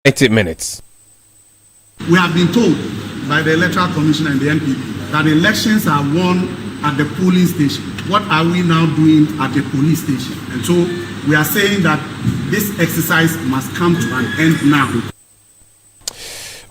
90 minutes. We have been told by the Electoral Commission and the NPP that elections are won at the polling station. What are we now doing at the police station? And so we are saying that this exercise must come to an end now.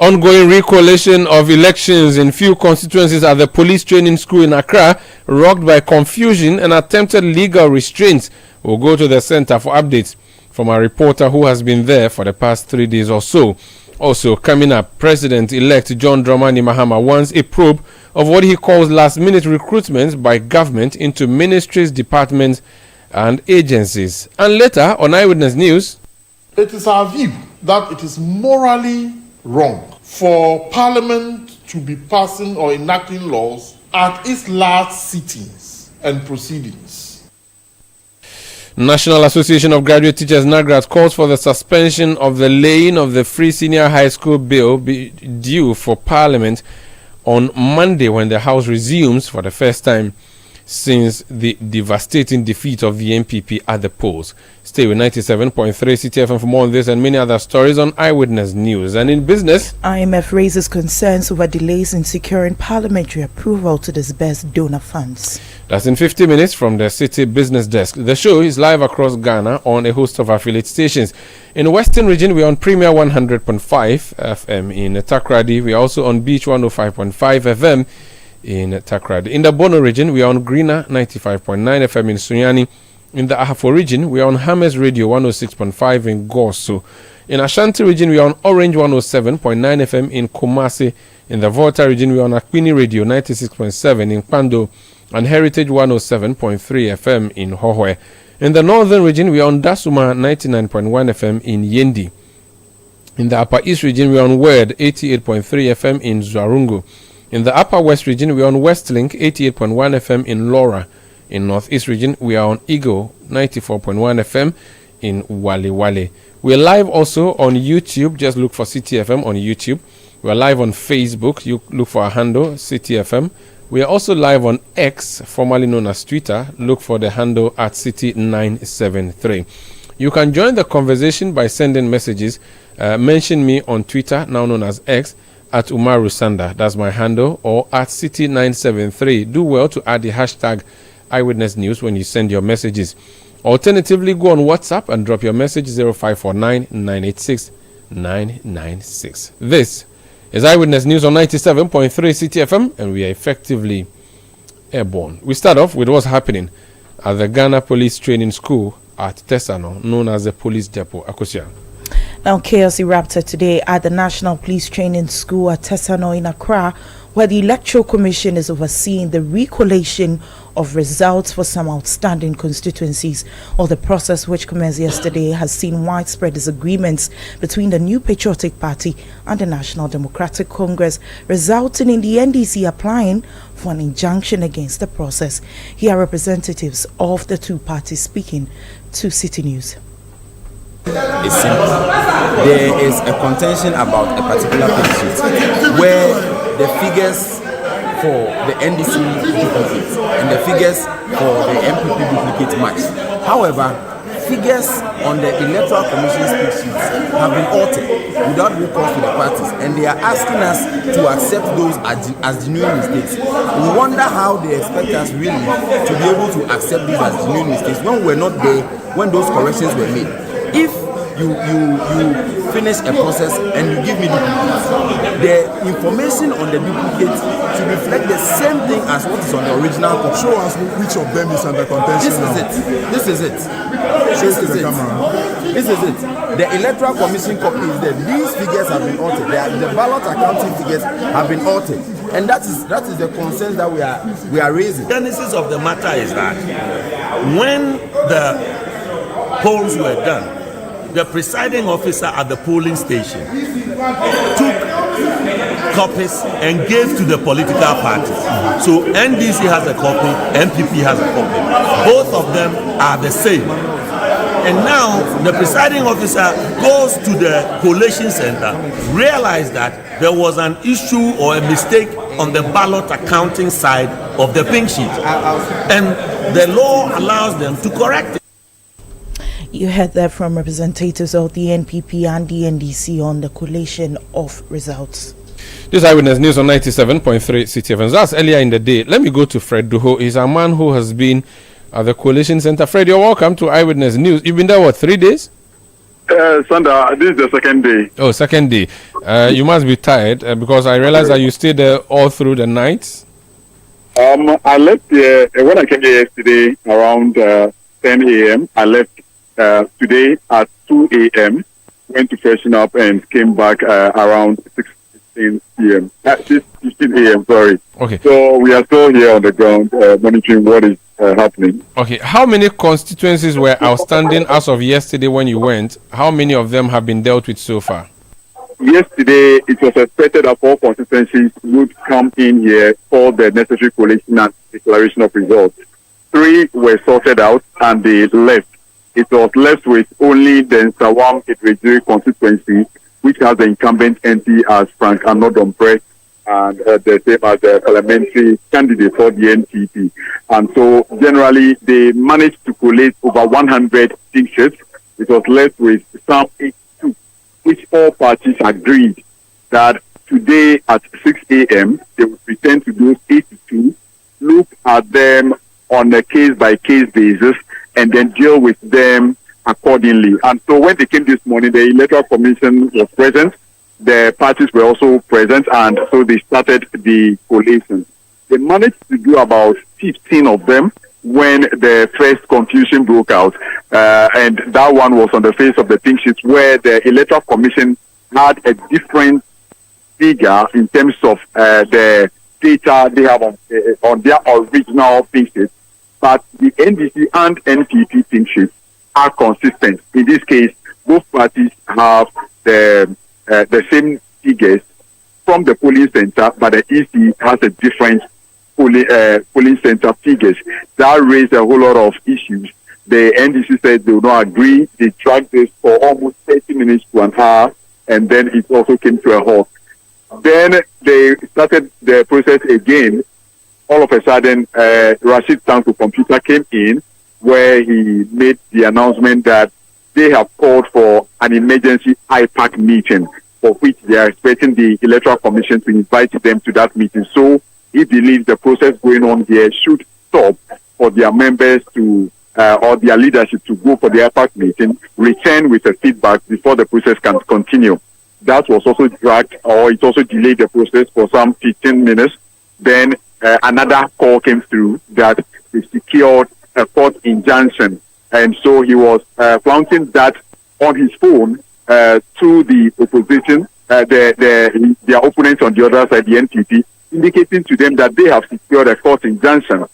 Ongoing recollation of elections in few constituencies at the police training school in Accra, rocked by confusion and attempted legal restraints. We'll go to the center for updates from a reporter who has been there for the past 3 days or so. Also coming up, President-elect John Dramani Mahama wants a probe of what he calls last-minute recruitment by government into ministries, departments and agencies. And later on Eyewitness News, it is our view that it is morally wrong for Parliament to be passing or enacting laws at its last sittings and proceedings. National Association of Graduate Teachers NAGRAT calls for the suspension of the laying of the Free Senior High School Bill be due for Parliament on Monday when the House resumes for the first time since the devastating defeat of the NPP at the polls. Stay with 97.3 Citi FM for more on this and many other stories on Eyewitness News. And in business, IMF raises concerns over delays in securing parliamentary approval to disburse donor funds. That's in 50 minutes from the Citi Business Desk. The show is live across Ghana on a host of affiliate stations. In the Western region, we're on Premier 100.5 FM. In Takrady, we're also on Beach 105.5 FM. In Takrady. In the Bono region, we are on Greener 95.9 FM in Sunyani. In the Ahafo region, we are on Hammers Radio 106.5 in Goso. In Ashanti region, we are on Orange 107.9 FM in Kumasi. In the Volta region, we are on Akwini Radio 96.7 in Pando and Heritage 107.3 FM in Hohwe. In the Northern region, we are on Dasuma 99.1 FM in Yendi. In the Upper East region, we are on Word 88.3 FM in Zwarungu. In the Upper West region, we are on Westlink 88.1 FM in Laura. In Northeast region, we are on Eagle 94.1 FM in Wale Wale. We are live also on YouTube. Just look for Citi FM on YouTube. We are live on Facebook. You look for our handle, Citi FM. We are also live on X, formerly known as Twitter. Look for the handle at Citi973. You can join the conversation by sending messages. Mention me on Twitter, now known as X, at Umaru Sanda, that's my handle, or at Citi973. Do well to add the hashtag Eyewitness News when you send your messages. Alternatively, go on WhatsApp and drop your message 0549 986 996. This is Eyewitness News on 97.3 Citi FM, and we are effectively airborne. We start off with what's happening at the Ghana Police Training School at Teso, known as the Police Depot. Akosia. Now, chaos erupted today at the National Police Training School at Teso in Accra, where the Electoral Commission is overseeing the recollation of results for some outstanding constituencies. Or the process, which commenced yesterday, has seen widespread disagreements between the New Patriotic Party and the National Democratic Congress, resulting in the NDC applying for an injunction against the process. Here are representatives of the two parties speaking to Citi News. It's simple. There is a contention about a particular page where the figures for the NDC duplicate and the figures for the MPP duplicate match. However, figures on the Electoral Commission speech sheets have been altered without recourse to the parties, and they are asking us to accept those as genuine mistakes. We wonder how they expect us really to be able to accept these as genuine mistakes when we're not there when those corrections were made. If you finish a process and you give me duplicates, the information on the duplicates should reflect the same thing as what is on the original copy. Show us which of them is under contention. This is it. The Electoral Commission copy is there. These figures have been altered. The ballot accounting figures have been altered. And that is the concern that we are raising. The genesis of the matter is that when the polls were done, the presiding officer at the polling station took copies and gave to the political parties. So NDC has a copy, MPP has a copy. Both of them are the same. And now the presiding officer goes to the collation center, realized that there was an issue or a mistake on the ballot accounting side of the pink sheet. And the law allows them to correct it. You heard that from representatives of the NPP and the NDC on the collation of results. This Eyewitness News on 97.3 Citi FM. That's earlier in the day. Let me go to Fred Duho. He's a man who has been at the Collation Center. Fred, you're welcome to Eyewitness News. You've been there, what, 3 days? Sandra, this is the second day. Oh, second day. You must be tired because I realized that you stayed there all through the night. I left here when I came here yesterday around 10 a.m. I left today at 2 a.m. Went to freshen up and came back around 6:15 p.m. 6:15 a.m. Sorry. Okay. So we are still here on the ground monitoring what is happening. Okay. How many constituencies were outstanding as of yesterday when you went? How many of them have been dealt with so far? Yesterday, it was expected that 4 constituencies would come in here for the necessary collation and declaration of results. 3 were sorted out and they left. It was left with only the Nsawam Edrejiri constituency, which has the incumbent MP as Frank Anodompre and the same as the Parliamentary candidate for the NPP. And so, generally, they managed to collate over 100 tinctures. It was left with some 82, which all parties agreed that today at 6 a.m. they would return to those 82, look at them on a case-by-case basis, and then deal with them accordingly. And so when they came this morning, the Electoral Commission was present, the parties were also present, and so they started the collation. They managed to do about 15 of them when the first confusion broke out. And that one was on the face of the pink sheets where the Electoral Commission had a different figure in terms of the data they have on their original pink sheets. But the NDC and NPP pink sheets are consistent. In this case, both parties have the same figures from the polling center, but the EC has a different polling center figures. That raised a whole lot of issues. The NDC said they would not agree. They dragged this for almost 30 minutes to an hour, and then it also came to a halt. Then they started the process again. All of a sudden, Rashid Tanko Computer came in, where he made the announcement that they have called for an emergency IPAC meeting, for which they are expecting the Electoral Commission to invite them to that meeting. So he believes the process going on here should stop for their members to, or their leadership to go for the IPAC meeting, return with a feedback before the process can continue. That was also dragged, or it also delayed the process for some 15 minutes. Then another call came through that they secured a court injunction. And so he was flaunting that on his phone to the opposition, their opponents on the other side, the NPP, indicating to them that they have secured a court injunction,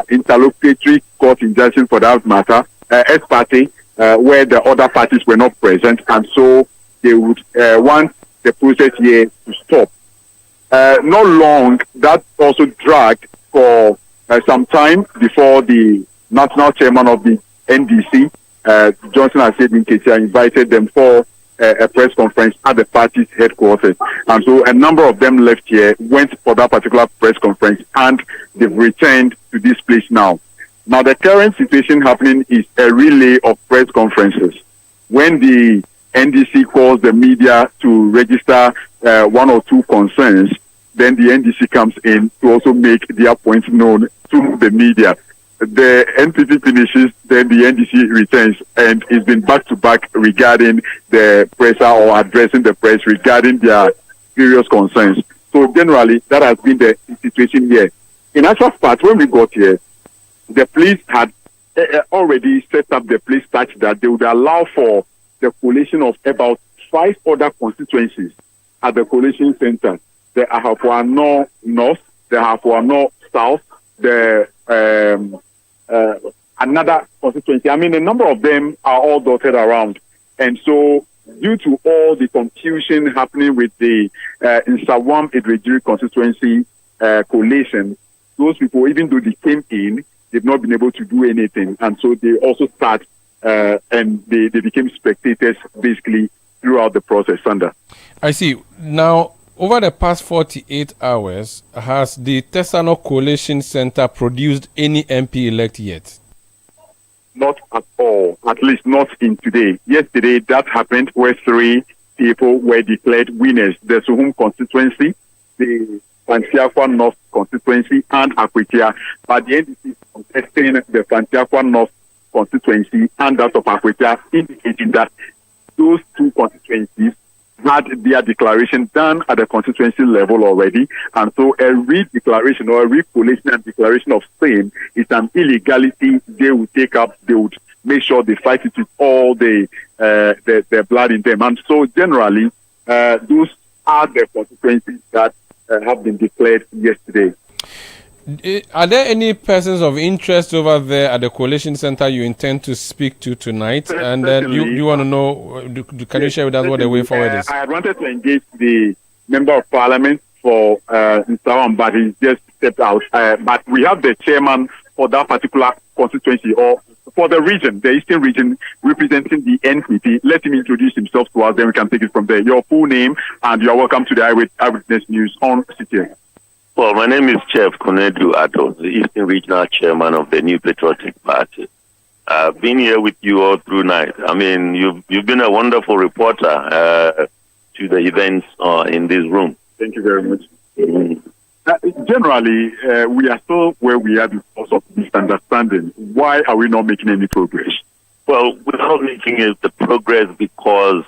interlocutory court injunction for that matter, ex parte, where the other parties were not present. And so they would want the process here to stop. Not long, that also dragged for some time before the national chairman of the NDC, Johnson Asedin Ketia, invited them for a press conference at the party's headquarters. And so a number of them left here, went for that particular press conference, and they've returned to this place now. Now, the current situation happening is a relay of press conferences. When the NDC calls the media to register 1 or 2 concerns, then the NDC comes in to also make their points known to the media. The NPP finishes, then the NDC returns, and it's been back-to-back regarding the press or addressing the press regarding their various concerns. So generally, that has been the situation here. In actual fact, when we got here, the police had already set up the place such that they would allow for the collation of about 5 other constituencies at the collation center. The Ahapuano North, the Ahapuano South, the another constituency. I mean, a number of them are all dotted around. And so, due to all the confusion happening with the Nsawam Edrejiri constituency collation, those people, even though they came in, they've not been able to do anything. And so they also start and they became spectators basically throughout the process, Sandra. I see. Now, over the past 48 hours, has the Teso Collation Center produced any MP elect yet? Not at all, at least not in today. Yesterday, that happened where 3 people were declared winners. The Suhum constituency, the Fantiakwa North constituency, and Akwetia. But the NDC is contesting the Fantiakwa North constituency and that of Akwetia, indicating that those 2 constituencies had their declaration done at the constituency level already, and so a re-declaration or a re-collation and declaration of same is an illegality they would take up. They would make sure they fight it with all the blood in them, and so generally those are the constituencies that have been declared yesterday. Are there any persons of interest over there at the Collation Center you intend to speak to tonight? And you want to know, can you share with us what the way forward is? I wanted to engage the Member of Parliament for Nsawam, but he just stepped out. But we have the chairman for that particular constituency, or for the region, the Eastern region, representing the NPP. Let him introduce himself to us, then we can take it from there. Your full name, and you're welcome to the Eyewitness News on Citi. Well, my name is Chef Konedu Addo, the Eastern Regional Chairman of the New Patriotic Party. I've been here with you all through night. I mean, you've been a wonderful reporter to the events in this room. Thank you very much. Generally, we are still where we are because of misunderstanding. Why are we not making any progress? Well, we're not making the progress because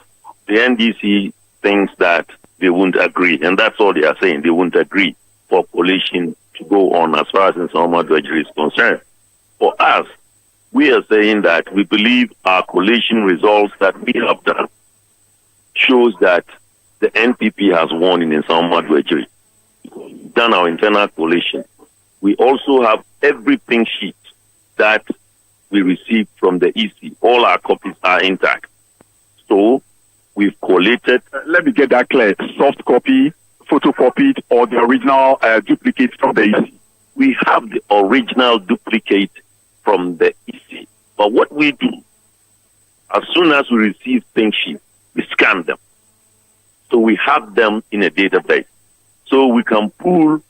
the NDC thinks that they won't agree, and that's all they are saying. They won't agree for collation to go on as far as Nsawam is concerned. For us, we are saying that we believe our collation results that we have done shows that the NPP has won in Nsawam. We've done our internal collation. We also have every pink sheet that we received from the EC. All our copies are intact. So we've collated. Let me get that clear. Soft copy, photocopied, or the original duplicate from the EC? We have the original duplicate from the EC. But what we do, as soon as we receive pink sheets, we scan them. So we have them in a database. So we can pull a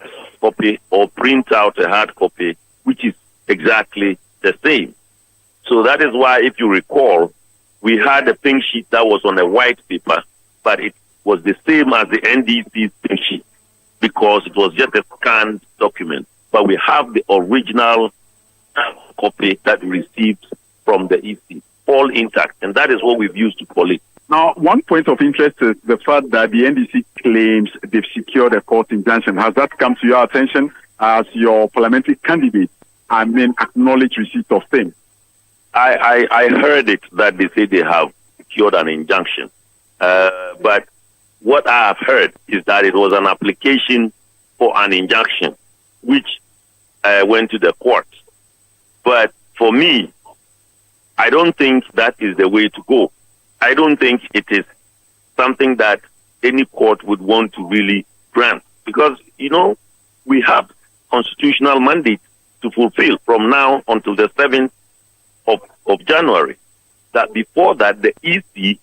soft copy or print out a hard copy, which is exactly the same. So that is why, if you recall, we had a pink sheet that was on a white paper, but it was the same as the NDC's pink sheet because it was just a scanned document. But we have the original copy that we received from the EC, all intact, and that is what we've used to collate. Now, one point of interest is the fact that the NDC claims they've secured a court injunction. Has that come to your attention as your parliamentary candidate? I mean, acknowledge receipt of things. I heard it that they say they have secured an injunction, but what I have heard is that it was an application for an injunction, which went to the court. But for me, I don't think that is the way to go. I don't think it is something that any court would want to really grant because, we have constitutional mandate to fulfill from now until the 7th of January. That before that, the EC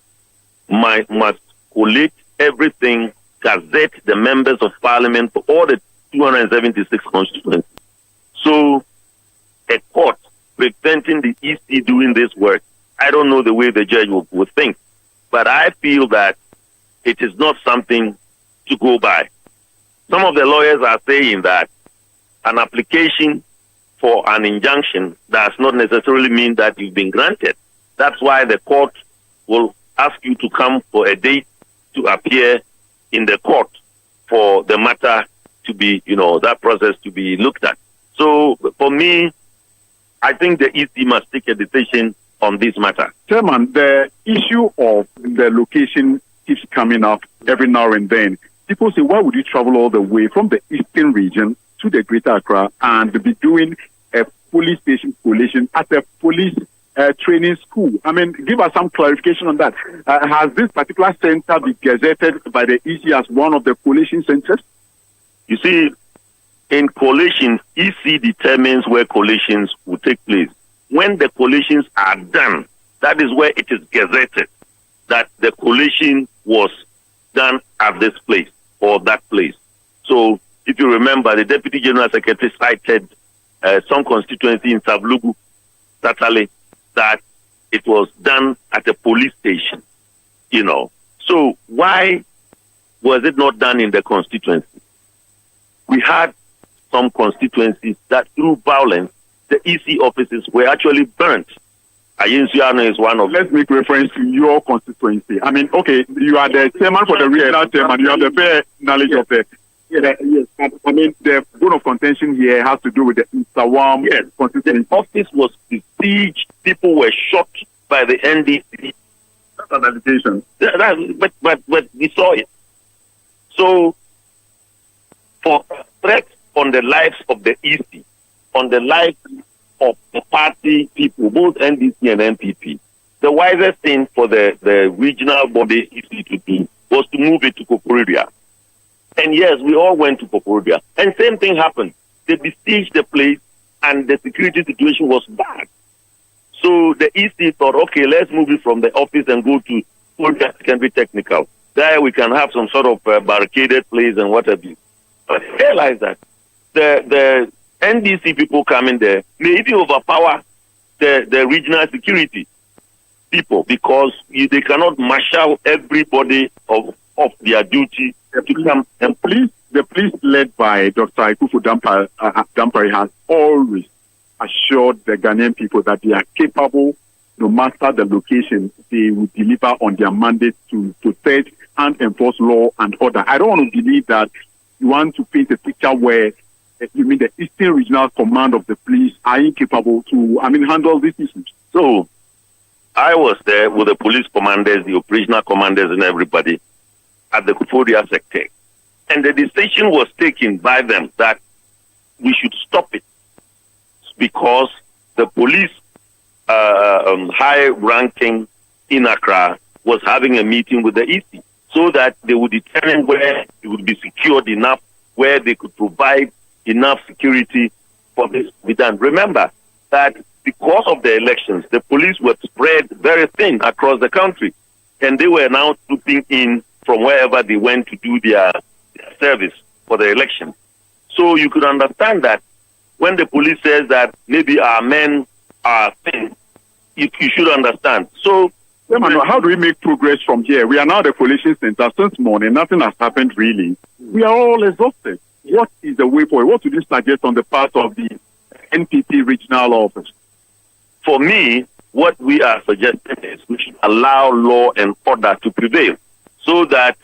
must collate everything, gazette the members of parliament for all the 276 constituencies. So a court preventing the EC doing this work, I don't know the way the judge would think, but I feel that it is not something to go by. Some of the lawyers are saying that an application for an injunction does not necessarily mean that you've been granted. That's why the court will ask you to come for a date to appear in the court for the matter to be, that process to be looked at. So for me, I think the EC must take a decision on this matter. Chairman, the issue of the location keeps coming up every now and then. People say, why would you travel all the way from the eastern region to the Greater Accra and be doing a police station collation at a police training school? I mean, give us some clarification on that. Has this particular center been gazetted by the EC as one of the collation centers? You see, in collations, EC determines where collations will take place. When the collations are done, that is where it is gazetted that the collation was done at this place or that place. So, if you remember, the Deputy General Secretary cited some constituency in Sablugu totally that it was done at a police station, So why was it not done in the constituency? We had some constituencies that through violence, the EC offices were actually burnt. Ayinsuano is one of them. Let's make reference to your constituency. I mean, okay, you are the chairman for the regional chairman. You have the fair knowledge of the. Yes. I mean, the bone of contention here has to do with the Sawam constituency. The office was besieged. People were shot by the NDC. That's an allegation. But we saw it. So, for threats on the lives of the EC, on the lives of the party people, both NDC and NPP, the wisest thing for the regional body EC to do was to move it to Kokoridua. And yes, we all went to Kokoridua. And same thing happened. They besieged the place and the security situation was bad. So the EC thought, okay, let's move it from the office and go to Kokoridua Secondary Technical. There we can have some sort of barricaded place and what have you. But I realized that the NDC people coming there may even overpower the regional security people because they cannot marshal everybody of their duty to come. And the police led by Dr. Ikufu Dampari has always assured the Ghanaian people that they are capable, no matter the location, they will deliver on their mandate to protect and enforce law and order. I don't want to believe that you want to paint a picture where you mean the Eastern Regional Command of the police are incapable to, handle these issues. So, I was there with the police commanders, the operational commanders and everybody at the Koforia sector. And the decision was taken by them that we should stop it because the police high-ranking in Accra was having a meeting with the EC so that they would determine where it would be secured enough, where they could provide enough security for this to be done. Remember that because of the elections, the police were spread very thin across the country, and they were now trooping in from wherever they went to do their service for the election. So you could understand that when the police says that maybe our men are thin, you should understand. So, how do we make progress from here? We are now at the collation center since morning. Nothing has happened really. We are all exhausted. What is the way forward? What would you suggest on the part of the NPP regional office? For me, what we are suggesting is we should allow law and order to prevail so that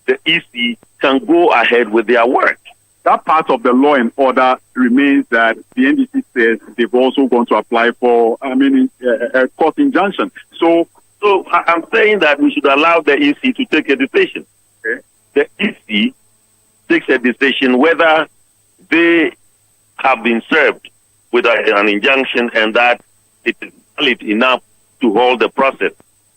the EC can go ahead with their work. That part of the law and order remains that the NDC says they've also going to apply for, a court injunction. So I'm saying that we should allow the EC to take a decision. Okay. The EC takes a decision whether they have been served with an injunction and that it is valid enough to hold the process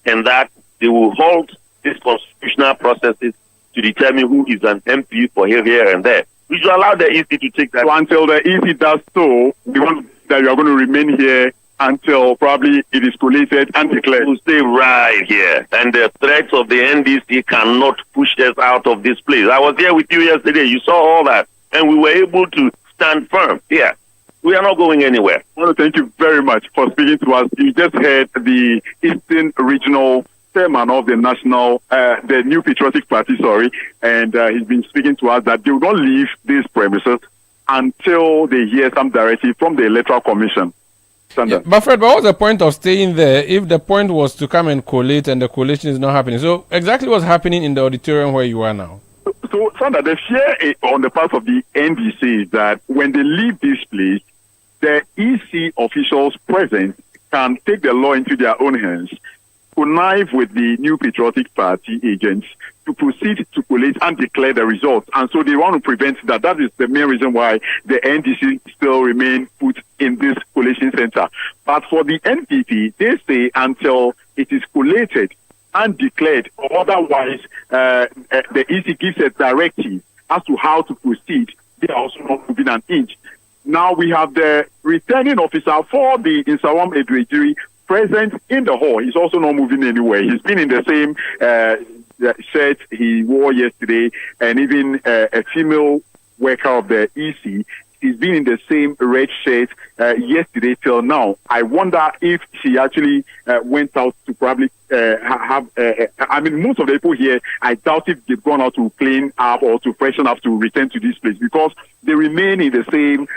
and that they will hold these constitutional processes to determine who is an MP for here and there. We should allow the EC to take that. So until the EC does so, we want that you are going to remain here until probably it is collated and declared. To stay right here. And the threats of the NDC cannot push us out of this place. I was here with you yesterday. You saw all that. And we were able to stand firm here. We are not going anywhere. I want to thank you very much for speaking to us. You just heard the Eastern Regional Chairman of the the New Patriotic Party, and he's been speaking to us that they will not leave these premises until they hear some directive from the Electoral Commission. Yeah, but Fred, what was the point of staying there if the point was to come and collate and the collation is not happening? So exactly what's happening in the auditorium where you are now? So, Sandra, the fear on the part of the NDC is that when they leave this place, the EC officials present can take the law into their own hands, connive with the New Patriotic Party agents to proceed to collate and declare the results. And so they want to prevent that. That is the main reason why the NDC still remain put in this collation center. But for the NPP, they say until it is collated and declared, or otherwise the EC gives a directive as to how to proceed, they are also not moving an inch. Now we have the returning officer for the Insawam Edwejiri present in the hall. He's also not moving anywhere. He's been in the same shirt he wore yesterday, and even a female worker of the EC she's been in the same red shirt yesterday till now. I wonder if she actually went out to probably most of the people here, I doubt if they've gone out to clean up or to freshen up to return to this place, because they remain in the same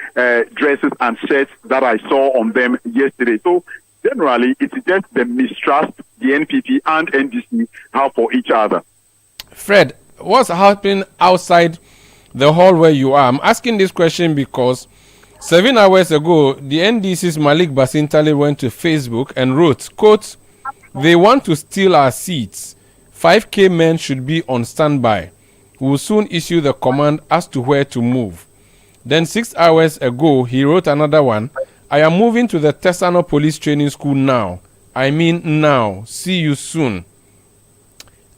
dresses and shirts that I saw on them yesterday. So generally, it's just the mistrust the NPP and NDC have for each other. Fred, what's happening outside the hall where you are? I'm asking this question because 7 hours ago, the NDC's Malik Basintali went to Facebook and wrote, quote, "They want to steal our seats. 5K men should be on standby. We will soon issue the command as to where to move." Then 6 hours ago, he wrote another one. "I am moving to the Teso Police Training School now. I mean now. See you soon."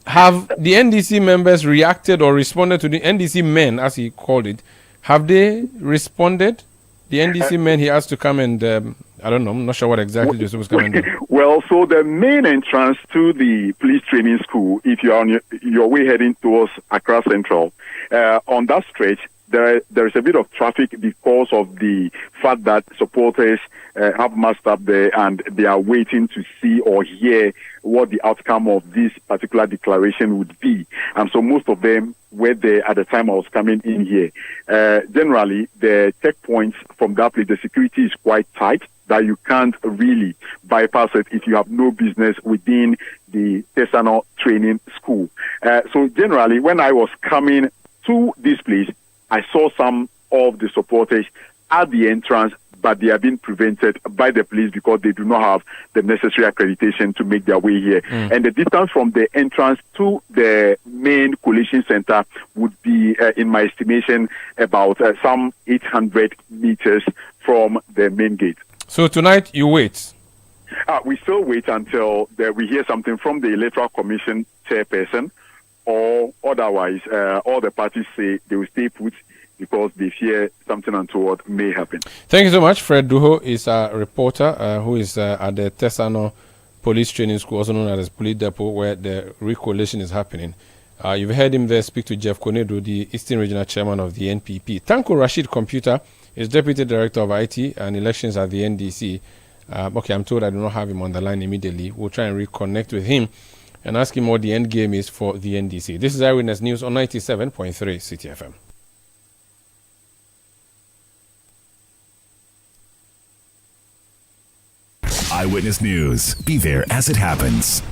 Have the NDC members reacted or responded to the NDC men, as he called it? Have they responded? The NDC men he asked to come and, I don't know, I'm not sure what exactly they're supposed to come and do. Well, so the main entrance to the police training school, if you're on your way heading towards Accra Central, on that stretch, there is a bit of traffic because of the fact that supporters have massed up there and they are waiting to see or hear what the outcome of this particular declaration would be. And so most of them were there at the time I was coming in here. Generally, the checkpoints from that place, the security is quite tight, that you can't really bypass it if you have no business within the Teso training school. So generally, when I was coming to this place, I saw some of the supporters at the entrance, but they are being prevented by the police because they do not have the necessary accreditation to make their way here. And the distance from the entrance to the main collation center would be, in my estimation, about some 800 meters from the main gate. So tonight you wait? We still wait until we hear something from the Electoral Commission chairperson, or otherwise, all the parties say they will stay put because they fear something untoward may happen. Thank you so much. Fred Duho is a reporter who is at the Teso Police Training School, also known as Police Depot, where the recollation is happening. You've heard him there speak to Jeff Konedo, the Eastern Regional Chairman of the NPP. Tanko Rashid Computer is Deputy Director of IT and Elections at the NDC. Okay, I'm told I do not have him on the line immediately. We'll try and reconnect with him and ask him what the end game is for the NDC. This is Eyewitness News on 97.3 Citi FM. Eyewitness News. Be there as it happens.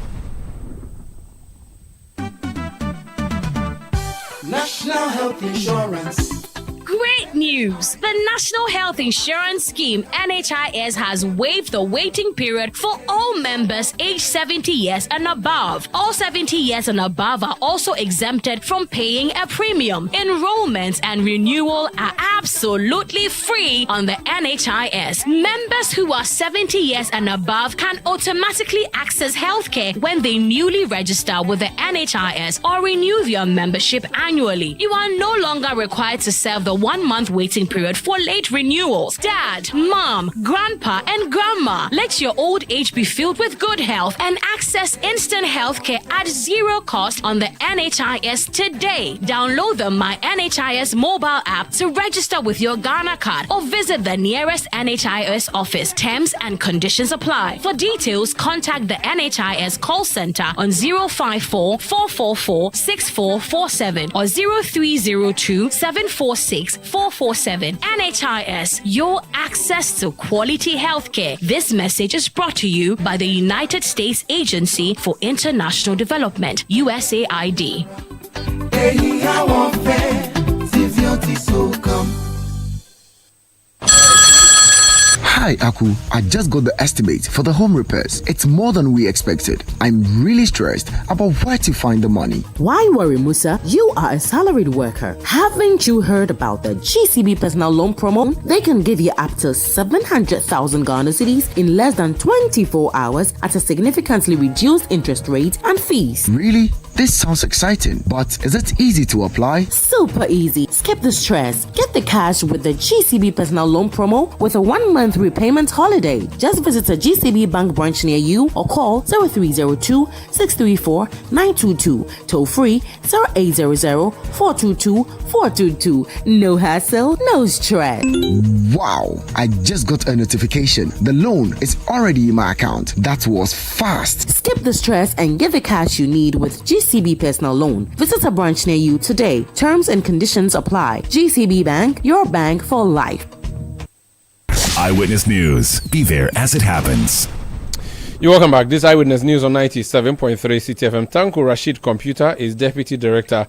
National Health Insurance. Great news! The National Health Insurance Scheme (NHIS) has waived the waiting period for all members aged 70 years and above. All 70 years and above are also exempted from paying a premium. Enrollments and renewal are absolutely free on the NHIS. Members who are 70 years and above can automatically access healthcare when they newly register with the NHIS or renew their membership annually. You are no longer required to serve the 1-month waiting period for late renewals. Dad, mom, grandpa, and grandma, let your old age be filled with good health and access instant healthcare at zero cost on the NHIS today. Download the My NHIS mobile app to register with your Ghana card or visit the nearest NHIS office. Terms and conditions apply. For details, contact the NHIS call center on 054 444 6447 or 0302 746 447. NHIS, your access to quality healthcare. This message is brought to you by the United States Agency for International Development, USAID. Hi, Aku. I just got the estimate for the home repairs. It's more than we expected. I'm really stressed about where to find the money. Why worry, Musa? You are a salaried worker. Haven't you heard about the GCB personal loan promo? They can give you up to 700,000 Ghana cedis in less than 24 hours at a significantly reduced interest rate and fees. Really? This sounds exciting, but is it easy to apply? Super easy. Skip the stress. Get the cash with the GCB personal loan promo with a 1-month repayment holiday. Just visit a GCB bank branch near you or call 0302 634 922. Toll free 0800 422 422. No hassle, no stress. Wow, I just got a notification. The loan is already in my account. That was fast. Skip the stress and get the cash you need with GCB personal loan. Visit a branch near you today. Terms and conditions apply. GCB Bank, your bank for life. Eyewitness News. Be there as it happens. You're welcome back. This Eyewitness News on 97.3 Citi FM. Tanko Rashid Computer is Deputy Director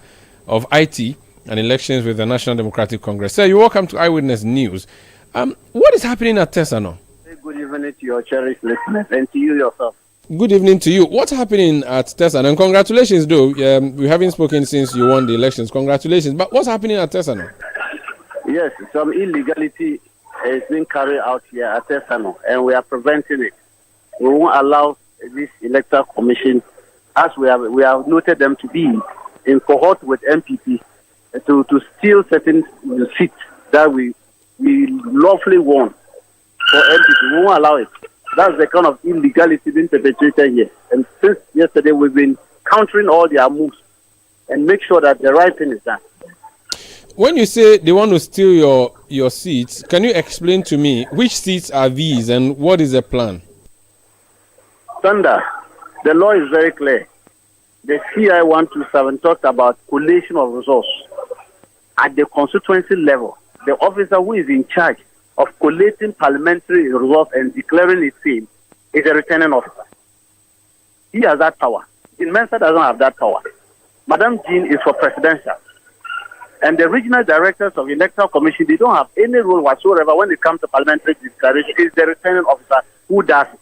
of IT and Elections with the National Democratic Congress. Sir, you're welcome to Eyewitness News. What is happening at Teso now? Good evening to your cherished listeners and to you yourself. Good evening to you. What's happening at Teso? And congratulations, though. We haven't spoken since you won the elections. Congratulations. But what's happening at Teso now? Yes, some illegality is being carried out here at Teso, and we are preventing it. We won't allow this electoral commission, as we have noted them to be in cohort with MPP, to steal certain seats that we lawfully won for MPP. We won't allow it. That's the kind of illegality being perpetrated here. And since yesterday, we've been countering all their moves and make sure that the right thing is done. When you say they want to steal your seats, can you explain to me which seats are these and what is the plan? Thunder, the law is very clear. The CI 127 talked about collation of resource at the constituency level. The officer who is in charge of collating parliamentary results and declaring it same is a returning officer. He has that power. In Mensa doesn't have that power. Madam Jean is for presidential. And the regional directors of electoral commission, they don't have any role whatsoever when it comes to parliamentary declaration. It's the returning officer who does it.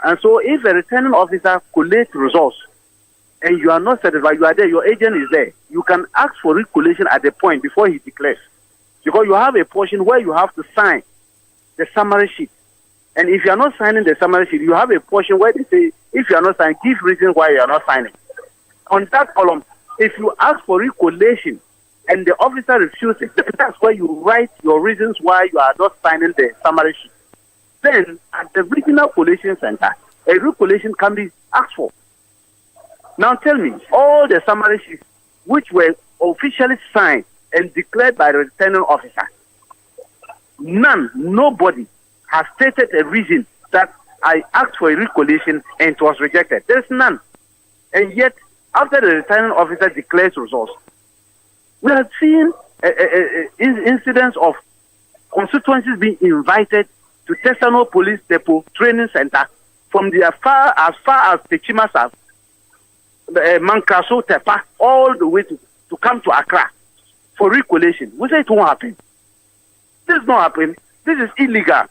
And so if a returning officer collates results and you are not satisfied, you are there, your agent is there, you can ask for recollation at the point before he declares. Because you have a portion where you have to sign the summary sheet. And if you are not signing the summary sheet, you have a portion where they say, if you are not signing, give reasons why you are not signing. On that column, if you ask for recollation and the officer refuses, that's where you write your reasons why you are not signing the summary sheet. Then, at the regional collation center, a recollation can be asked for. Now tell me, all the summary sheets which were officially signed and declared by the returning officer, nobody has stated a reason that I asked for a recollation and it was rejected. There's none. And yet, after the returning officer declares results, we have seen incidents of constituencies being invited to Teso Police Depot Training Center from as far as Techima, Mankaso, Tepa, all the way to come to Accra for recollation. We say it won't happen. This is not happening. This is illegal.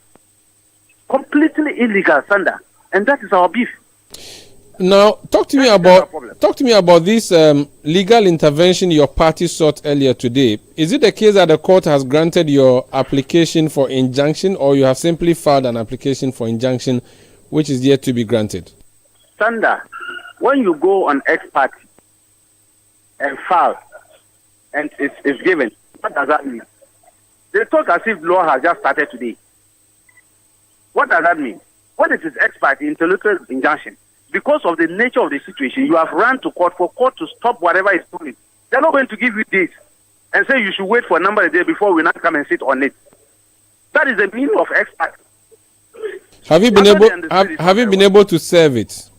Completely illegal, Sanda. And that is our beef. Now, talk to me about this legal intervention your party sought earlier today. Is it the case that the court has granted your application for injunction, or you have simply filed an application for injunction which is yet to be granted? Sanda, when you go on X party and file and it's given, what does that mean? They talk as if law has just started today. What does that mean? What is X party intellectual injunction? Because of the nature of the situation, you have run to court for court to stop whatever is doing. They're not going to give you dates and say you should wait for a number of days before we not come and sit on it. That is the meaning of X party. Have you been able to serve it?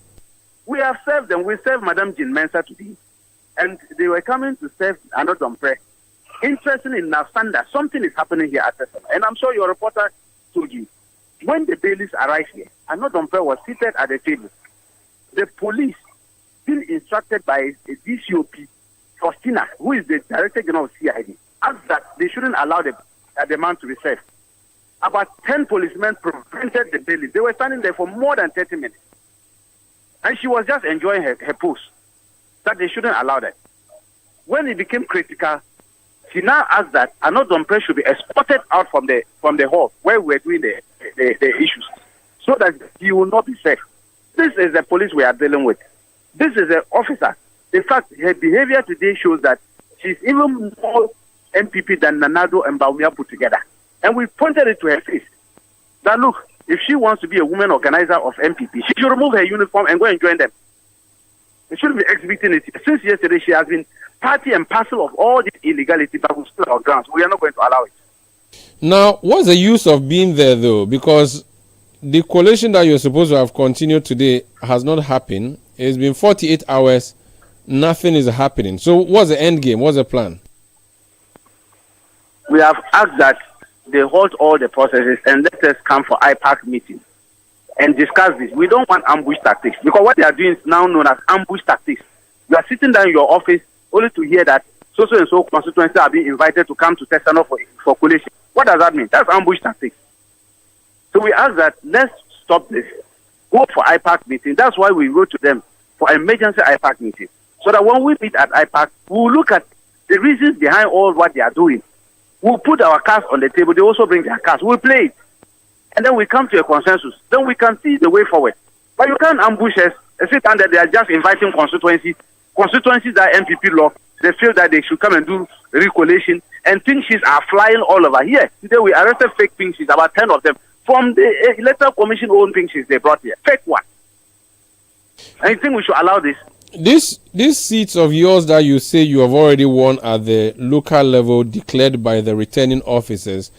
We have served them. We served Madam Jean Mensa today, and they were coming to serve another Dompré. Interestingly enough, Sanda, something is happening here at Teso, and I'm sure your reporter told you. When the bailiffs arrived here, another Dompré was seated at the table. The police, being instructed by a DCOP, Faustina, who is the Director General of CID, asked that they shouldn't allow the man to be served. About 10 policemen prevented the bailiff. They were standing there for more than 30 minutes. And she was just enjoying her post, that they shouldn't allow that. When it became critical, she now asked that another Dompré should be escorted out from the hall where we were doing the issues, so that he will not be safe. This is the police we are dealing with. This is an officer In fact, her behavior today shows that she's even more MPP than Nanado and Baumia put together. And we pointed it to her face. That look, if she wants to be a woman organizer of MPP, she should remove her uniform and go and join them. She shouldn't be exhibiting it. Since yesterday, she has been party and parcel of all this illegality, but we still our grounds. We are not going to allow it. Now, what's the use of being there, though? Because the collation that you're supposed to have continued today has not happened. It's been 48 hours. Nothing is happening. So what's the end game? What's the plan? We have asked that they halt all the processes and let us come for IPAC meeting and discuss this. We don't want ambush tactics, because what they are doing is now known as ambush tactics. You are sitting down in your office only to hear that so-and-so constituencies are being invited to come to Teso for collation. What does that mean? That's ambush tactics. So we ask that let's stop this. Go for IPAC meeting. That's why we wrote to them for emergency IPAC meeting. So that when we meet at IPAC, we'll look at the reasons behind all what they are doing. We'll put our cards on the table. They also bring their cards. We'll play it. And then we come to a consensus. Then we can see the way forward. But you can't ambush us and sit down that they are just inviting constituencies that MPP law. They feel that they should come and do recollation, and pink sheets are flying all over. Here, today we arrested fake pink sheets, about 10 of them, from the Electoral Commission own pink sheets they brought here. Fake one. And you think we should allow this? These seats of yours that you say you have already won at the local level declared by the returning officers,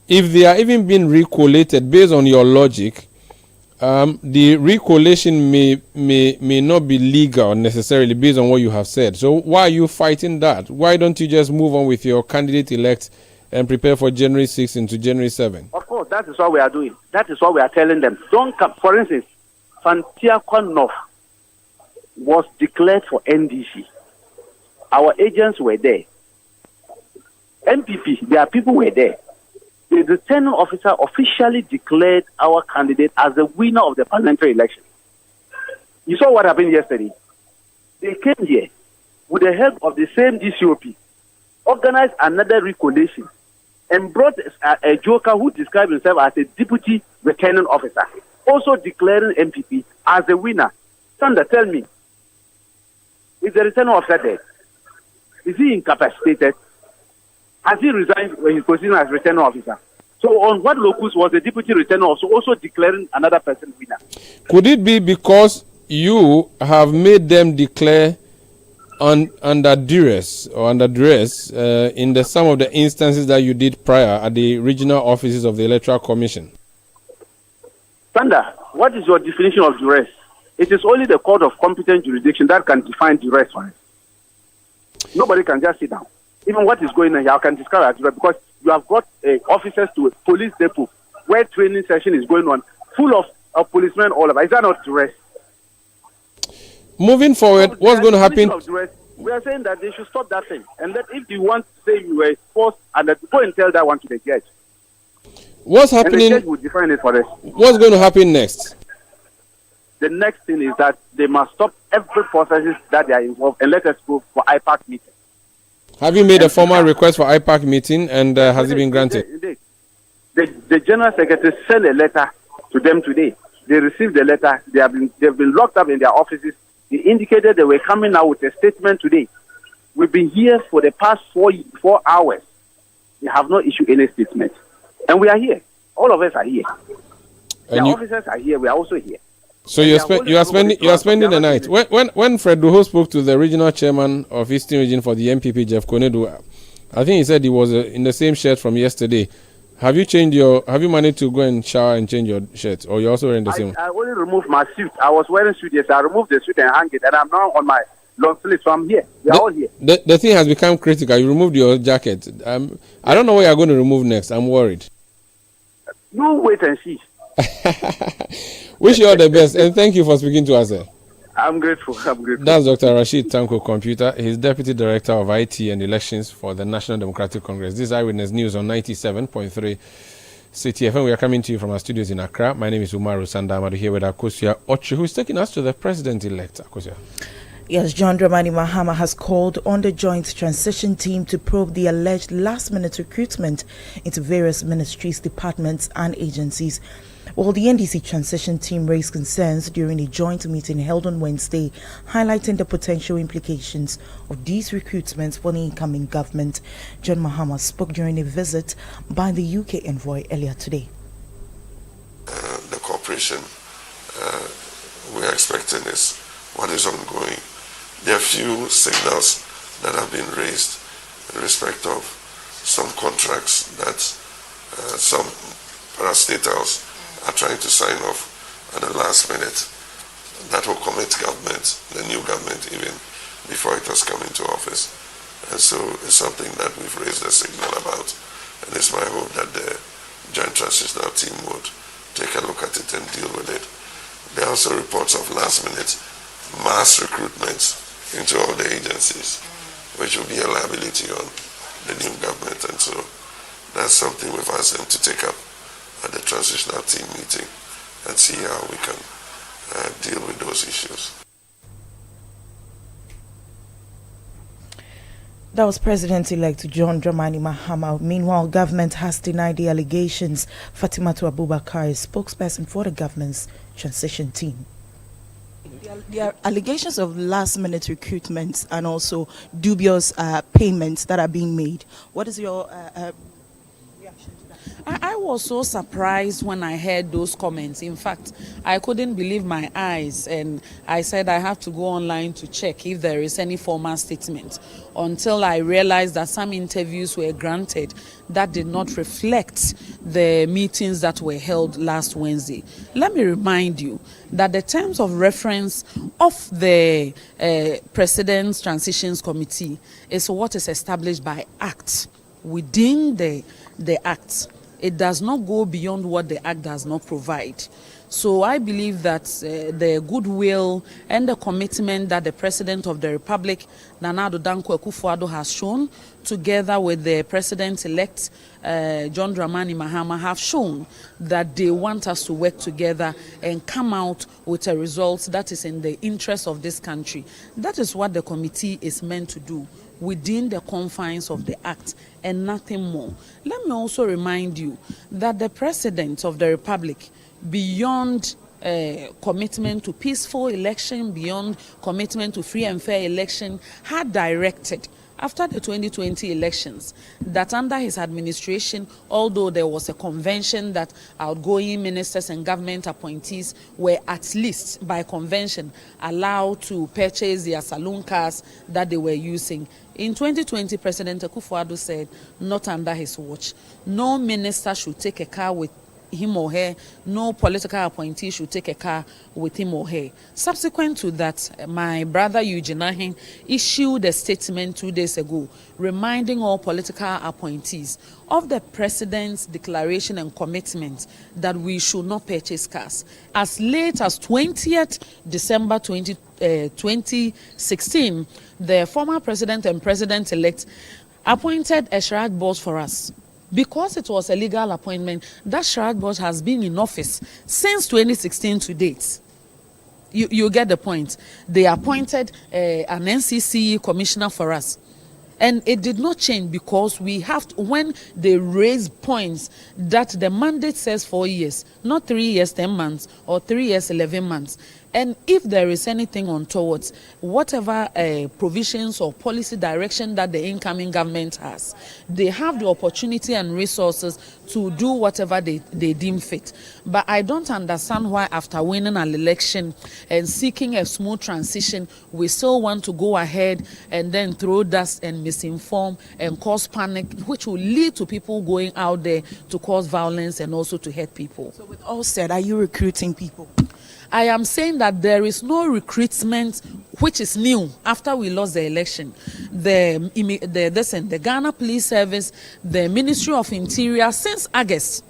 if they are even being recollated based on your logic, the recollation may not be legal necessarily based on what you have said. So why are you fighting that? Why don't you just move on with your candidate-elect and prepare for January 6 into January 7? Of course, that is what we are doing. That is what we are telling them. Don't come. For instance, Fantiakwa North was declared for NDC. Our agents were there. MPP, their people were there. The returning officer officially declared our candidate as the winner of the parliamentary election. You saw what happened yesterday. They came here with the help of the same DCOP, organized another recollation, and brought a joker who described himself as a deputy returning officer, also declaring MPP as the winner. Sandra, tell me, is the returning officer dead? Is he incapacitated? Has he resigned when his position as returning officer? So on what locus was the deputy returning officer also declaring another person winner? Could it be because you have made them declare under duress in some of the instances that you did prior at the regional offices of the Electoral Commission? Sandra, what is your definition of duress? It is only the court of competent jurisdiction that can define duress for us. Nobody can just sit down. Even what is going on here, I can describe as duress because you have got officers to a police depot where training session is going on, full of policemen all over. Is that not duress? Moving forward, what's going to happen? We are saying that they should stop that thing. And that if you want to say you were forced, and that go and tell that one to the judge. What's happening? And the judge will define it for us. What's going to happen next? The next thing is that they must stop every processes that they are involved and let us go for IPAC meeting. Have you made a formal request for IPAC meeting and has it been granted? The General Secretary sent a letter to them today. They received the letter. They've been locked up in their offices. They indicated they were coming out with a statement today. We've been here for the past 4 hours. They have not issued any statement. And we are here. All of us are here. The officers are here. We are also here. So you are spending the night. When Fred Duho spoke to the regional chairman of Eastern Region for the MPP, Jeff Konedu, I think he said he was in the same shirt from yesterday. Have you managed to go and shower and change your shirt, or you're also wearing the same? I only removed my suit. I was wearing suit yesterday. I removed the suit and hung it, and I'm now on my long sleeve. So I'm here. We are all here. The thing has become critical. You removed your jacket. I don't know what you're going to remove next. I'm worried. You wait and see. Wish you all the best, and thank you for speaking to us. I'm grateful. That's Dr. Rashid Tanko Computer. He's Deputy Director of IT and Elections for the National Democratic Congress. This is Eyewitness News on 97.3 Citi FM. We are coming to you from our studios in Accra. My name is Umaru Sandamadu, here with Akosua Ochi, who is taking us to the President-elect. Akosua. Yes, John Dramani Mahama has called on the Joint Transition Team to probe the alleged last-minute recruitment into various ministries, departments and agencies. Well, the NDC Transition Team raised concerns during a joint meeting held on Wednesday, highlighting the potential implications of these recruitments for the incoming government. John Mahama spoke during a visit by the UK envoy earlier today. The cooperation we are expecting is what is ongoing. There are few signals that have been raised in respect of some contracts that some parastatals are trying to sign off at the last minute that will commit government, the new government, even before it has come into office. And so it's something that we've raised a signal about, and it's my hope that the Joint Transitional Team would take a look at it and deal with it. There are also reports of last-minute mass recruitments into all the agencies, which will be a liability on the new government, and so that's something we've asked them to take up at the transitional team meeting and see how we can deal with those issues. That was President-elect John Dramani Mahama. Meanwhile, government has denied the allegations. Fatimatu Abubakar is spokesperson for the government's transition team. There are allegations of last-minute recruitments and also dubious payments that are being made. What is your reaction to that? I was so surprised when I heard those comments. In fact, I couldn't believe my eyes, and I said I have to go online to check if there is any formal statement, until I realized that some interviews were granted that did not reflect the meetings that were held last Wednesday. Let me remind you that the terms of reference of the President's Transitions Committee is what is established by Act. Within the Act, it does not go beyond what the Act does not provide. So I believe that the goodwill and the commitment that the President of the Republic, Nana Addo Dankwa Akufo-Addo, has shown, together with the President-elect John Dramani Mahama, have shown that they want us to work together and come out with a result that is in the interest of this country. That is what the committee is meant to do, within the confines of the Act and nothing more. Let me also remind you that the President of the Republic, beyond commitment to peaceful election, beyond commitment to free and fair election, had directed after the 2020 elections that under his administration, although there was a convention that outgoing ministers and government appointees were at least by convention allowed to purchase their saloon cars that they were using, in 2020, President Akufo-Addo said, not under his watch. No minister should take a car with him or her, no political appointee should take a car with him or her. Subsequent to that, my brother Eugene Ahen issued a statement 2 days ago reminding all political appointees of the President's declaration and commitment that we should not purchase cars. As late as 20th December 2016, the former President and President-elect appointed a Shrad board for us. Because it was a legal appointment, that Shrad board has been in office since 2016 to date. You get the point. They appointed an NCC commissioner for us. And it did not change because we have to, when they raise points that the mandate says 4 years, not 3 years, 10 months, or 3 years, 11 months. And if there is anything untoward, whatever provisions or policy direction that the incoming government has, they have the opportunity and resources to do whatever they deem fit. But I don't understand why after winning an election and seeking a smooth transition, we still want to go ahead and then throw dust and misinform and cause panic, which will lead to people going out there to cause violence and also to hurt people. So with all said, are you recruiting people? I am saying that there is no recruitment which is new after we lost the election. The Ghana Police Service, the Ministry of Interior, since August,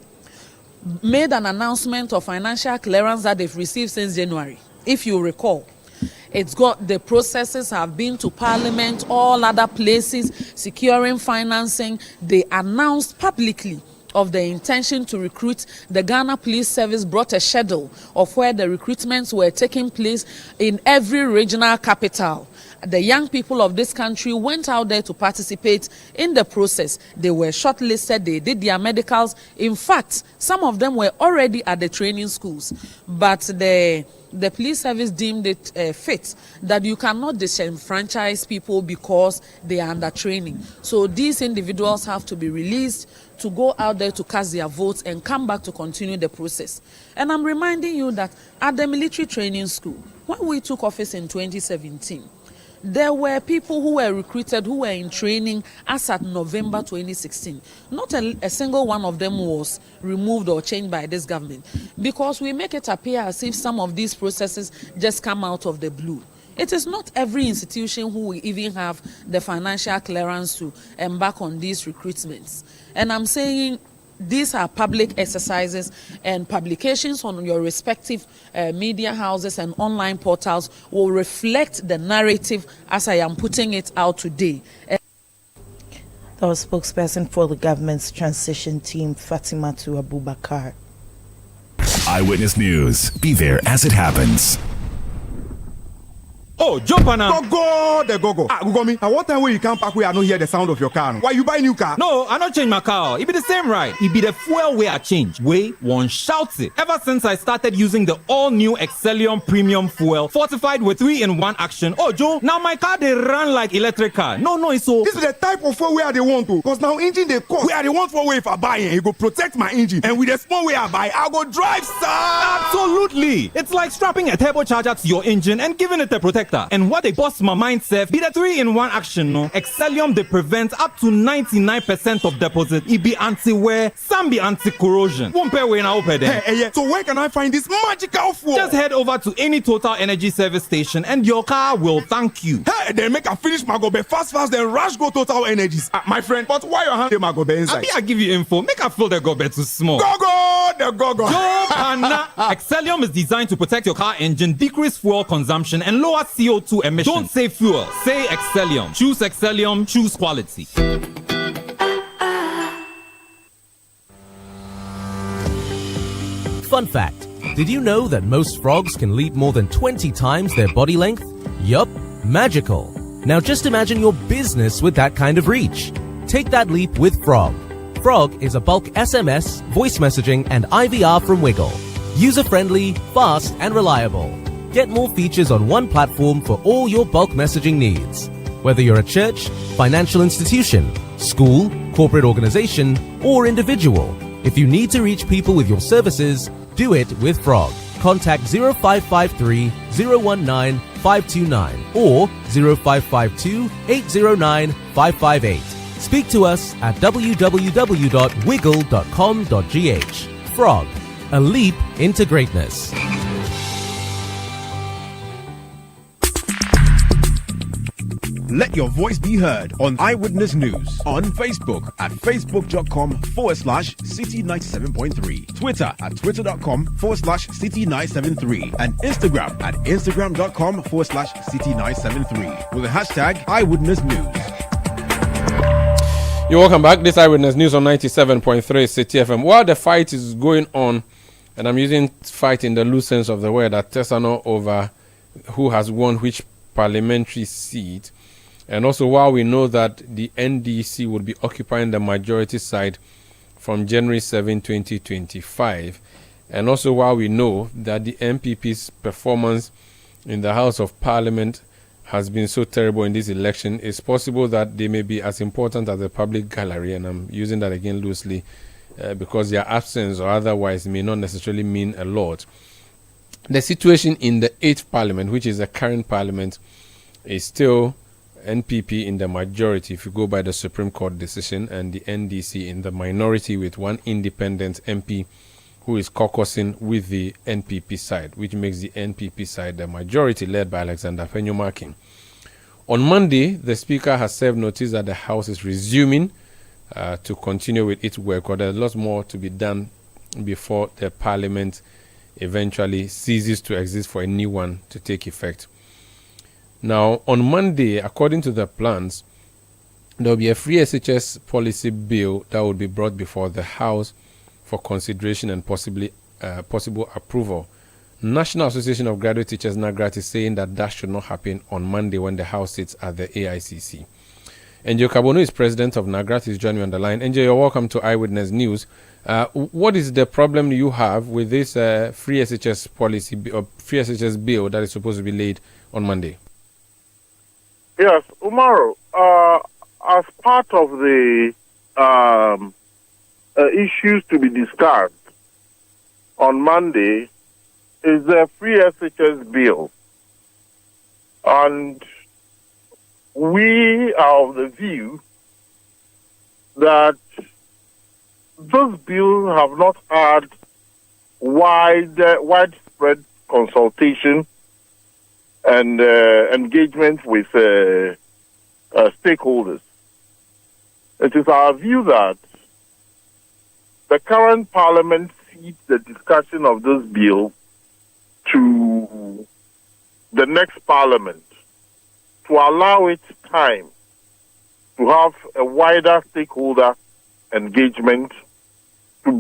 made an announcement of financial clearance that they've received since January. If you recall, it's got the processes have been to Parliament, all other places, securing financing. They announced publicly of the intention to recruit, the Ghana Police Service brought a schedule of where the recruitments were taking place in every regional capital. The young people of this country went out there to participate in the process. They were shortlisted, they did their medicals. In fact, some of them were already at the training schools. But the police service deemed it fit that you cannot disenfranchise people because they are under training. So these individuals have to be released to go out there to cast their votes and come back to continue the process. And I'm reminding you that at the military training school, when we took office in 2017, there were people who were recruited, who were in training as at November 2016. Not a single one of them was removed or changed by this government, because we make it appear as if some of these processes just come out of the blue. It is not every institution who will even have the financial clearance to embark on these recruitments. And I'm saying these are public exercises, and publications on your respective media houses and online portals will reflect the narrative as I am putting it out today. That was spokesperson for the government's transition team, Fatimatu Abubakar. Eyewitness News. Be there as it happens. Oh, jump on now. Go. Google me. At what time when you come back where I don't hear the sound of your car? Why you buy new car? No, I not change my car. It be the same ride. It be the fuel way I change. Way one shouts it. Ever since I started using the all-new Excellium Premium Fuel, fortified with 3-in-1 action. Oh, Joe, now my car they run like electric car. No, it's so. This is the type of fuel where they want to. Because now engine they cost. Where they want for way if I buy it, it go protect my engine. And with the small way I buy, I go drive, sir. Absolutely. It's like strapping a turbocharger to your engine and giving it a protector. And what they bust my mind self be the 3-in-1 action, no? Excellium they prevent up to 99% of deposit. It be anti-wear, some be anti-corrosion. Won't pay when I open them. Hey, so where can I find this magical fuel? Just head over to any Total Energy service station and your car will thank you. Hey, then make a finish Magobe fast, then rush go Total Energies. My friend, but why your hand the Magobe inside? I give you info. Make a fill the gobe too small. The gogo. Excellium is designed to protect your car engine, decrease fuel consumption, and lower CO2 emissions. Don't say fuel, say Excellium. Choose Excellium, choose quality. Fun fact, did you know that most frogs can leap more than 20 times their body length? Yup, magical. Now just imagine your business with that kind of reach. Take that leap with Frog. Frog is a bulk SMS, voice messaging, and IVR from Wiggle. User-friendly, fast, and reliable. Get more features on one platform for all your bulk messaging needs. Whether you're a church, financial institution, school, corporate organization, or individual, if you need to reach people with your services, do it with Frog. Contact 0553 019 529 or 0552 809 558. Speak to us at www.wiggle.com.gh. Frog, a leap into greatness. Let your voice be heard on Eyewitness News on Facebook at facebook.com/Citi97.3, Twitter at twitter.com/Citi973, and Instagram at instagram.com/Citi973 with the hashtag Eyewitness News. You're welcome back. This Eyewitness News on 97.3 Citi FM. While the fight is going on, and I'm using fight in the loose sense of the word, at Teso over who has won which parliamentary seat, and also while we know that the NDC will be occupying the majority side from January 7, 2025, and also while we know that the MPP's performance in the House of Parliament has been so terrible in this election, it's possible that they may be as important as the public gallery, and I'm using that again loosely because their absence or otherwise may not necessarily mean a lot. The situation in the 8th Parliament, which is the current Parliament, is still NPP in the majority if you go by the Supreme Court decision, and the NDC in the minority with one independent MP who is caucusing with the NPP side, which makes the NPP side the majority, led by Alexander Penyomakin. On Monday, the Speaker has served notice that the House is resuming to continue with its work, or there's lots more to be done before the Parliament eventually ceases to exist for a new one to take effect. Now, on Monday, according to the plans, there will be a free SHS policy bill that will be brought before the House for consideration and possible approval. National Association of Graduate Teachers, NAGRAT, is saying that should not happen on Monday when the House sits at the AICC. Enjo Kabono is president of NAGRAT. He's joining me on the line. Enjo, you're welcome to Eyewitness News. What is the problem you have with this free SHS policy or free SHS bill that is supposed to be laid on Monday? Yes, Umaru, as part of the issues to be discussed on Monday is the free SHS bill. And we are of the view that those bills have not had widespread consultation and engagement with stakeholders. It is our view that the current Parliament sees the discussion of this bill to the next Parliament to allow it time to have a wider stakeholder engagement, to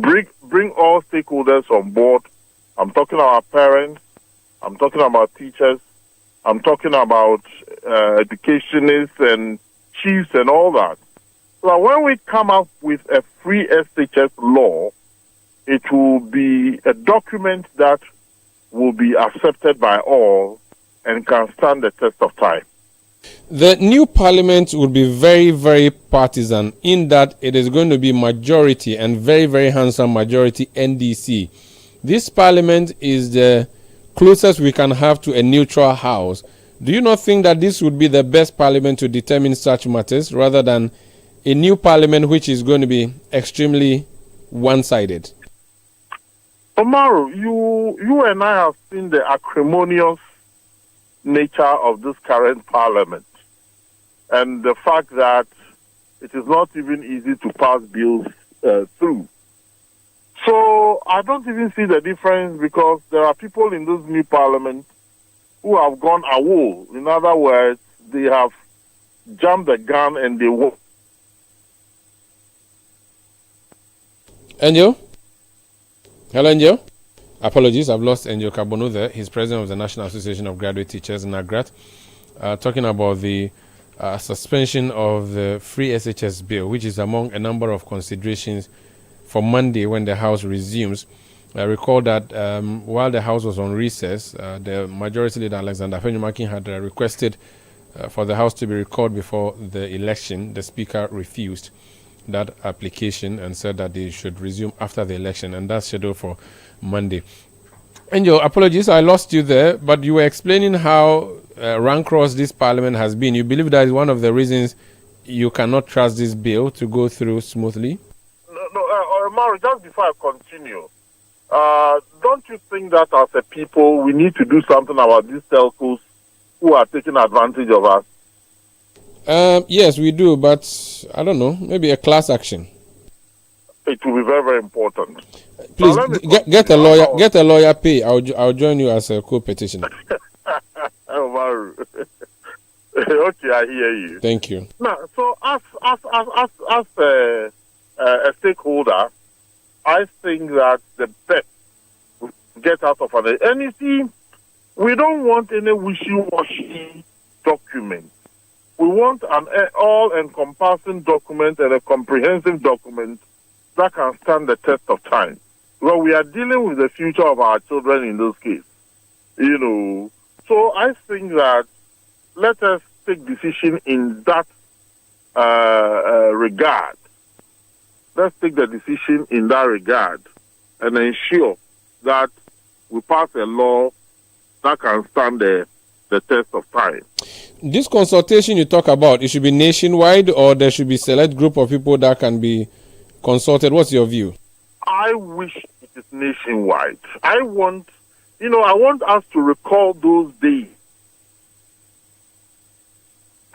bring all stakeholders on board. I'm talking about parents, I'm talking about teachers, I'm talking about educationists and chiefs and all that. So when we come up with a free SHS law, it will be a document that will be accepted by all and can stand the test of time. The new parliament will be very, very partisan in that it is going to be majority and very, very handsome majority NDC. This parliament is the closest we can have to a neutral house. Do you not think that this would be the best parliament to determine such matters rather than a new parliament which is going to be extremely one-sided? Omaru, you and I have seen the acrimonious nature of this current parliament and the fact that it is not even easy to pass bills through. So I don't even see the difference because there are people in this new parliament who have gone AWOL. In other words, they have jumped the gun and they won't. Enjo? Hello, Enjo? Apologies, I've lost Enjo Kabono there. He's president of the National Association of Graduate Teachers, NAGRAT, talking about the suspension of the free SHS bill, which is among a number of considerations for Monday when the House resumes. I recall that while the House was on recess, the Majority Leader Alexander Fenyumakin had requested for the House to be recalled before the election. The Speaker refused that application and said that they should resume after the election, and that's scheduled for Monday. Angel, apologies, I lost you there, but you were explaining how rancorous this parliament has been. You believe that is one of the reasons you cannot trust this bill to go through smoothly? No, Mario, just before I continue, don't you think that as a people we need to do something about these telcos who are taking advantage of us? Yes, we do, but I don't know, maybe a class action. It will be very, very important. Please get a lawyer. Get a lawyer. Pay. I'll join you as a co-petitioner. Okay, I hear you. Thank you. Now, so as a stakeholder, I think that the best we get out of it. And you see, we don't want any wishy-washy document. We want an all-encompassing document and a comprehensive document that can stand the test of time. Well, we are dealing with the future of our children in this case. You know, so I think that let us take decision in that regard. Let's take the decision in that regard and ensure that we pass a law that can stand the test of time. This consultation you talk about, it should be nationwide or there should be a select group of people that can be consulted? What's your view? I wish it is nationwide. I want us to recall those days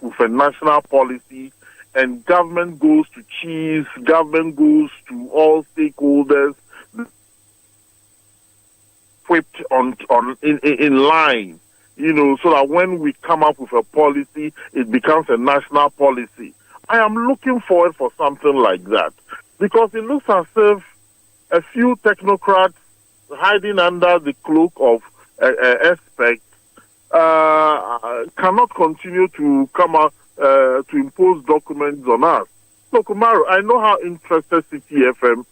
with a national policy and government goes to chiefs, government goes to all stakeholders, equipped in line, so that when we come up with a policy, it becomes a national policy. I am looking forward for something like that, because it looks as if a few technocrats hiding under the cloak of experts cannot continue to come out to impose documents on us. So, Kumaru, I know how interested Citi FM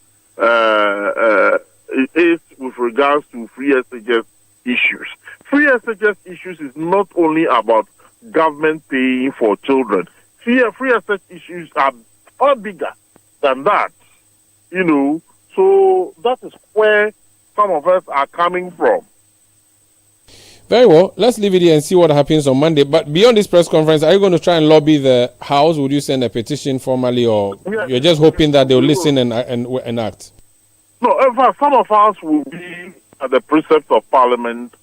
is with regards to free SHS issues. Free SHS issues is not only about government paying for children. Free SHS issues are far bigger than that, So that is where some of us are coming from. Very well. Let's leave it here and see what happens on Monday. But beyond this press conference, are you going to try and lobby the House? Would you send a petition formally, or you're just hoping that they'll listen and act? No, in fact, some of us will be at the precepts of Parliament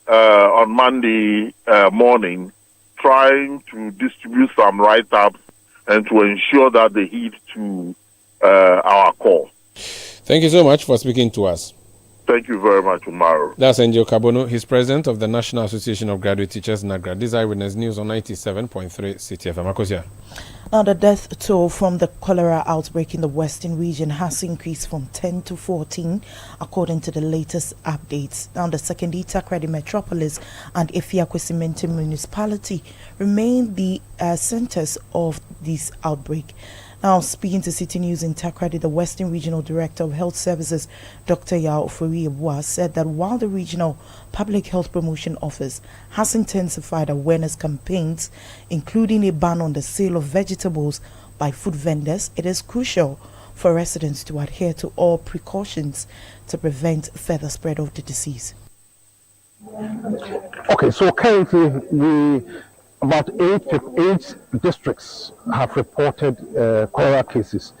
on Monday morning, trying to distribute some write-ups and to ensure that they heed to our call. Thank you so much for speaking to us. Thank you very much, Umaru. That's Angel Kabono. He's president of the National Association of Graduate Teachers, NAGRA. This is Eyewitness News on 97.3 Citi FM. Akosia. Now, the death toll from the cholera outbreak in the Western region has increased from 10 to 14, according to the latest updates. Now, the second Itakradi Metropolis and Efia-Kwesimente Municipality remain the centers of this outbreak. Now, speaking to Citi News in Takrady, the Western Regional Director of Health Services, Dr. Yao Ofori-Ebua, said that while the Regional Public Health Promotion Office has intensified awareness campaigns, including a ban on the sale of vegetables by food vendors, it is crucial for residents to adhere to all precautions to prevent further spread of the disease. Okay, so currently about eight districts have reported cholera cases,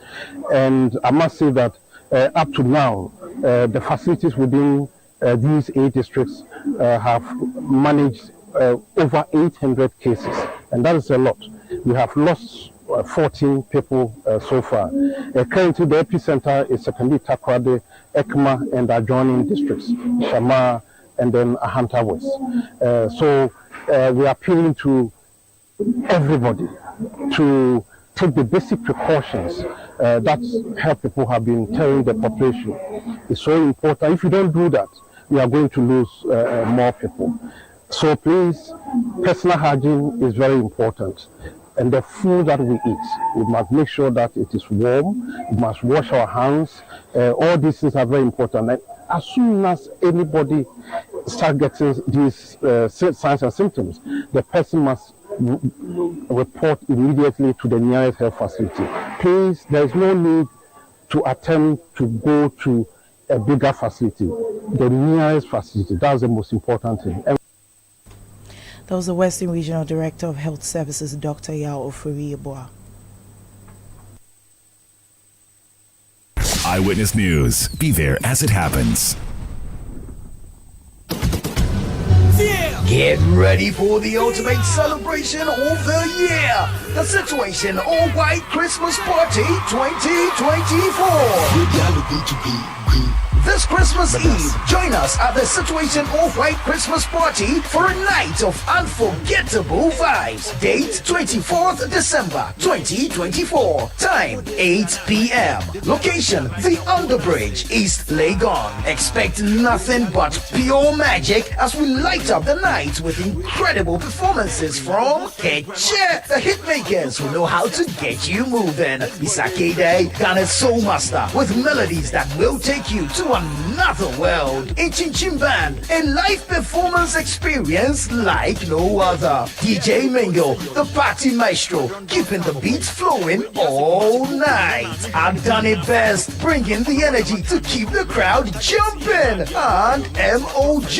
and I must say that up to now, the facilities within these 8 districts have managed over 800 cases, and that is a lot. We have lost 14 people so far. Currently, the epicenter is secondly Takrady, Ekma, and adjoining districts, Shama, and then Ahanta West. So we are appealing to everybody to take the basic precautions that health people have been telling the population. It's so important. If you don't do that, we are going to lose more people. So please, personal hygiene is very important. And the food that we eat, we must make sure that it is warm. We must wash our hands. All these things are very important. And as soon as anybody starts getting these signs and symptoms, the person must report immediately to the nearest health facility. Please, there is no need to attempt to go to a bigger facility. The nearest facility, that's the most important thing. That was the Western Regional Director of Health Services, Dr. Yao Ofori-Ebua. Eyewitness News. Be there as it happens. Get ready for the ultimate celebration of the year. The Situation All White Christmas Party 2024. This Christmas Eve, join us at the Situation All White Christmas Party for a night of unforgettable vibes. Date 24th December 2024. Time 8 p.m. Location The Underbridge, East Legon. Expect nothing but pure magic as we light up the night with incredible performances from Keche, the hitmakers who know how to get you moving. Isake Day, Ghana's Soul Master with melodies that will take you to another world. Inchin Band, a live performance experience like no other. DJ Mingo, the party maestro, keeping the beats flowing all night. I've done it best, bringing the energy to keep the crowd jumping. And MOG,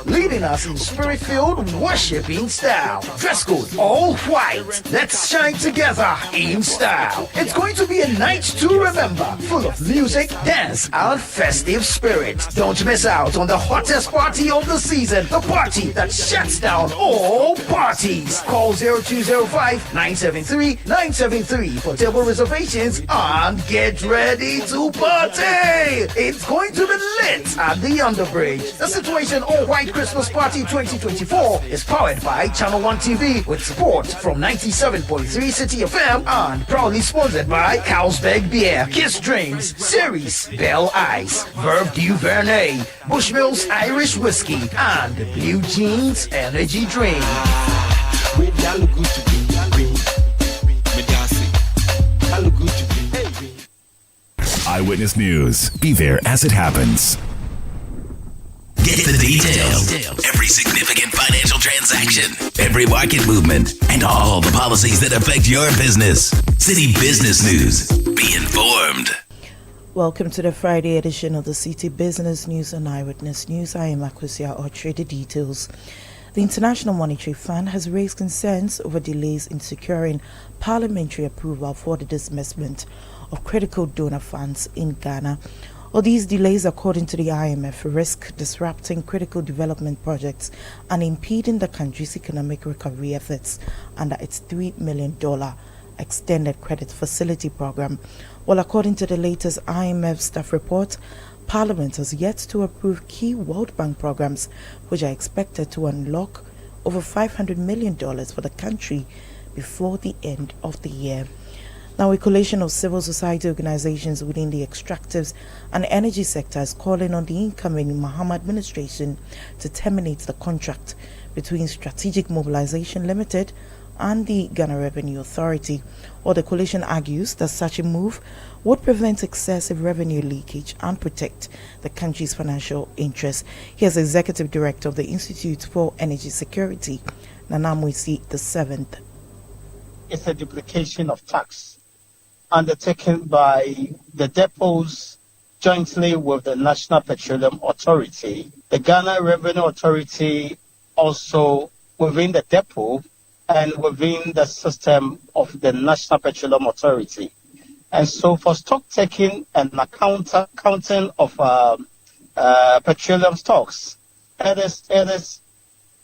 leading us in spirit-filled worshiping style. Dress code all white. Let's shine together in style. It's going to be a night to remember, full of music, dance, and festive spirit. Don't miss out on the hottest party of the season, the party that shuts down all parties. Call 0205-973-973 for table reservations and get ready to party. It's going to be lit. lit at the Underbridge. The Situation All White Christmas Party 2024 is powered by Channel 1 TV with support from 97.3 Citi FM and proudly sponsored by Carlsberg Beer, Kiss Drinks, Series, Bell Ice, Verve du Vernet, Bushmills Irish Whiskey, and Blue Jeans Energy Drink. Eyewitness News. Be there as it happens. Get the details. Every significant financial transaction, every market movement, and all the policies that affect your business. Citi Business News. Be informed. Welcome to the Friday edition of the Citi Business News and Eyewitness News. I am Akusia Otre. The details. The International Monetary Fund has raised concerns over delays in securing parliamentary approval for the disbursement of critical donor funds in Ghana. All these delays, according to the IMF, risk disrupting critical development projects and impeding the country's economic recovery efforts under its $3 million extended credit facility program. Well, according to the latest IMF staff report, Parliament has yet to approve key World Bank programs, which are expected to unlock over $500 million for the country before the end of the year. Now, a coalition of civil society organizations within the extractives and energy sector is calling on the incoming Mahama administration to terminate the contract between Strategic Mobilization Limited and the Ghana Revenue Authority. Or the coalition argues that such a move would prevent excessive revenue leakage and protect the country's financial interests. Here's Executive Director of the Institute for Energy Security, Nana Moisi VII. It's a duplication of tax undertaken by the depots jointly with the National Petroleum Authority. The Ghana Revenue Authority also within the depot and within the system of the National Petroleum Authority. And so for stock taking and accounting of petroleum stocks, it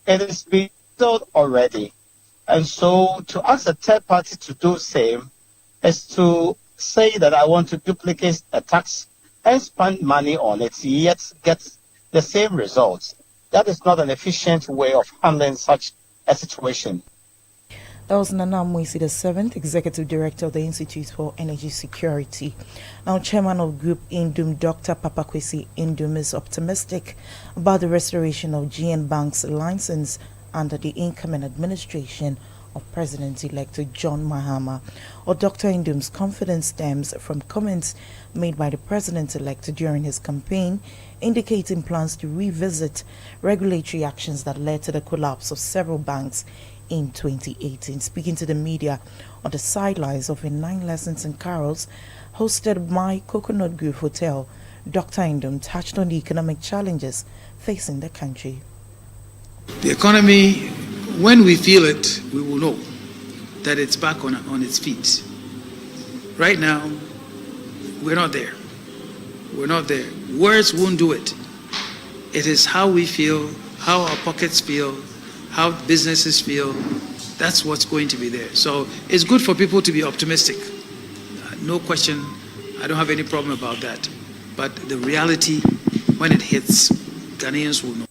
is being done already. And so to ask a third party to do the same is to say that I want to duplicate a tax and spend money on it, yet get the same results. That is not an efficient way of handling such a situation. That was Nana Moisi VII, Executive Director of the Institute for Energy Security. Now, Chairman of Group Indum, Dr. Papakwesi Indum, is optimistic about the restoration of GN Bank's license under the incoming administration of President-elect John Mahama. Or Dr. Indum's confidence stems from comments made by the President-elect during his campaign, indicating plans to revisit regulatory actions that led to the collapse of several banks in 2018. Speaking to the media on the sidelines of a 9 lessons and carols hosted by Coconut Grove Hotel, Dr. Indum touched on the economic challenges facing the country. The economy, when we feel it, we will know that it's back on its feet. Right now, we're not there. We're not there. Words won't do it. It is how we feel, how our pockets feel, how businesses feel. That's what's going to be there. So it's good for people to be optimistic. No question. I don't have any problem about that. But the reality, when it hits, Ghanaians will know.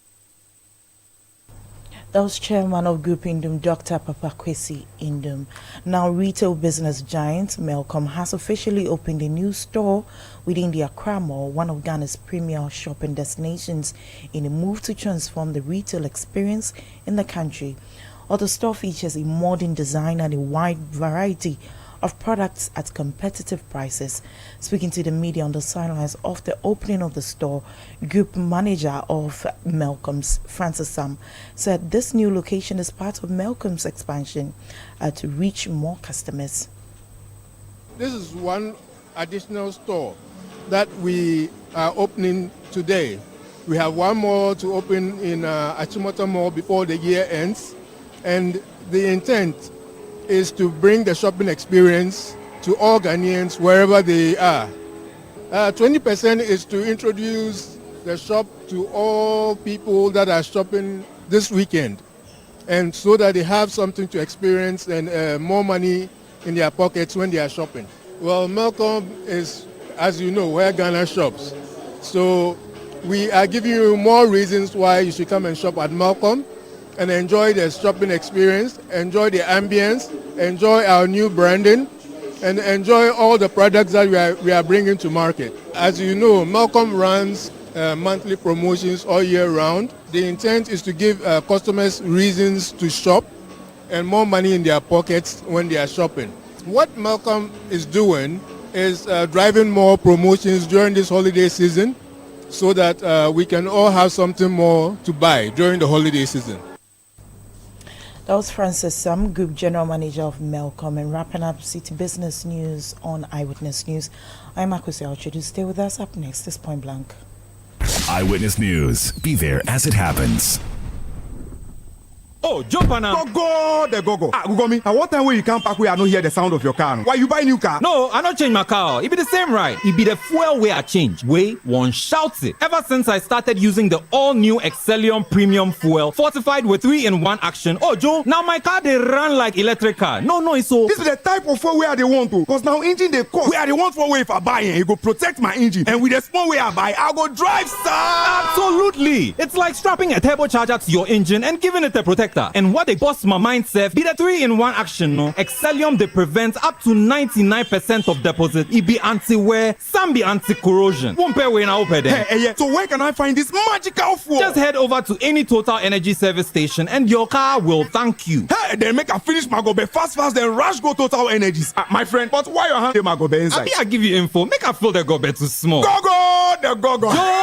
That was Chairman of Group Indum, Dr. Papakwesi Indum. Now, retail business giant Melcom has officially opened a new store within the Accra Mall, one of Ghana's premier shopping destinations, in a move to transform the retail experience in the country. The store features a modern design and a wide variety of products at competitive prices. Speaking to the media on the sidelines of the opening of the store, Group Manager of Melcom's, Francis Sam, said this new location is part of Melcom's expansion to reach more customers. This is one additional store that we are opening today. We have one more to open in Achimota Mall before the year ends, and the intent is to bring the shopping experience to all Ghanaians wherever they are. 20% is to introduce the shop to all people that are shopping this weekend, and so that they have something to experience and more money in their pockets when they are shopping. Well, Melcom is, as you know, where Ghana shops. So we are giving you more reasons why you should come and shop at Malcolm and enjoy the shopping experience, enjoy the ambience, enjoy our new branding, and enjoy all the products that we are bringing to market. As you know, Malcolm runs monthly promotions all year round. The intent is to give customers reasons to shop and more money in their pockets when they are shopping. What Malcolm is doing is driving more promotions during this holiday season so that we can all have something more to buy during the holiday season. That was Francis Sam, Group General Manager of Melcom, and wrapping up Citi Business News on Eyewitness News. I'm Akwesi Alchedu. Stay with us. Up next is Point Blank. Eyewitness News. Be there as it happens. Oh, jump on now. Go, go. Ugomi, at what time when you come back where I don't hear the sound of your car? Why you buy new car? No, I don't change my car. It be the same ride. It be the fuel way I change. Way one shouts it. Ever since I started using the all-new Excellium Premium Fuel, fortified with 3-in-1 action. Oh, Joe, now my car they run like electric car. No, it's so. This is the type of fuel where they want to. Because now engine they cost. Where they want for way if I buy it, it go protect my engine. And with the small way I buy, I go drive, sir. Absolutely. It's like strapping a turbocharger to your engine and giving it a protector. And what they bust my mind, Seth, be the 3-in-1 action, no? Excellium, they prevent up to 99% of deposit. It be anti-wear, some be anti-corrosion. Won't pay when I open them. Hey, so where can I find this magical fuel? Just head over to any Total Energy service station and your car will thank you. Hey, then make a finish my gobe fast, then rush go Total Energies. My friend, but why your hand my gobe inside? I give you info. Make I feel the gobe too small. Go. Joe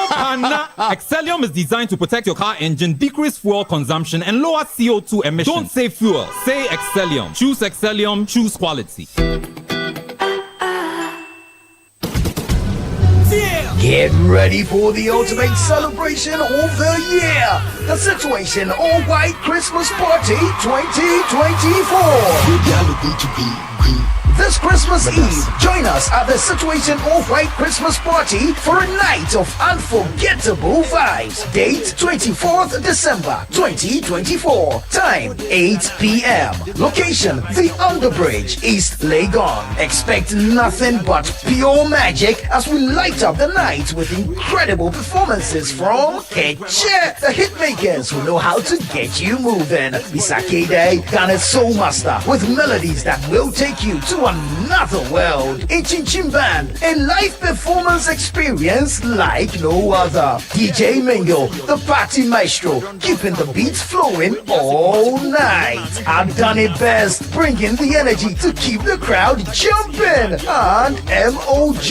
Pana. Excellium is designed to protect your car engine, decrease fuel consumption, and lower CO2 emissions. Don't say fuel, say Excellium. Choose Excellium, choose quality. Get ready for the ultimate celebration of the year. The Situation All White Christmas Party 2024. This Christmas Eve, join us at the Situation All White Christmas Party for a night of unforgettable vibes. Date 24th December 2024. Time 8 p.m. Location The Underbridge, East Legon. Expect nothing but pure magic as we light up the night with incredible performances from Keche, the hitmakers who know how to get you moving. Bisakede, Ghana's Soul Master with melodies that will take you to another world. Inchin Band, a live performance experience like no other. DJ Mingle, the party maestro, keeping the beats flowing all night. I've done it best, bringing the energy to keep the crowd jumping. And MOG,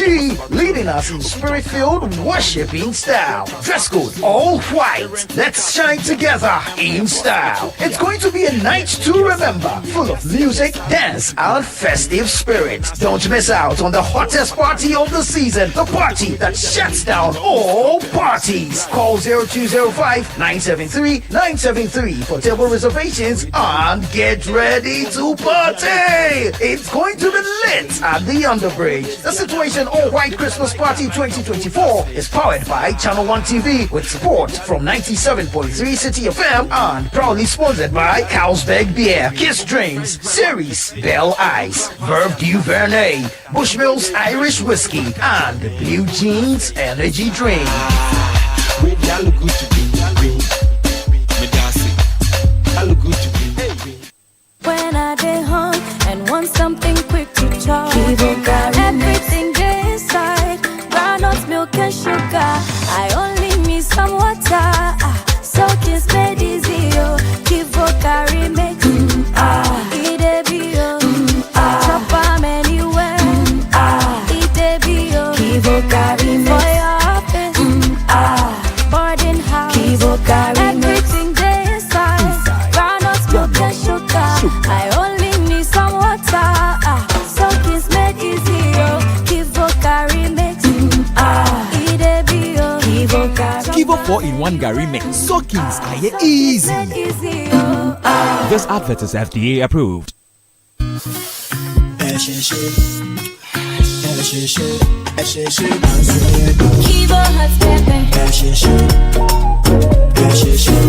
leading us in spirit-filled worshiping style. Dress code all white. Let's shine together in style. It's going to be a night to remember, full of music, dance, and festive spirit. Don't miss out on the hottest party of the season, the party that shuts down all parties. Call 0205-973-973 for table reservations and get ready to party. It's going to be lit at the Underbridge. The Situation All White Christmas Party 2024 is powered by Channel 1 TV with support from 97.3 Citi FM and proudly sponsored by Carlsberg Beer, Kiss Drinks, Series, Bell Ice, Verve Duvernay, Bushmills Irish Whiskey, and Blue Jeans Energy Drink. When I get home and want something quick to chop, everything there inside, groundnut milk and sugar. I only need some water, so kiss made easy. Kivo carry make eat a bio, chop 'em anywhere. Eat a bio, Kivo carry for your office, boarding house. Kivo carry everything there inside, groundnut milk and sugar. I only need some water, so kiss made easy. Kivo carry mix, eat a bio, Kivo carry. Kivo 4-in-1 Gary mix. Soakings are easy. This advert is FDA approved. Kivo hot pepper.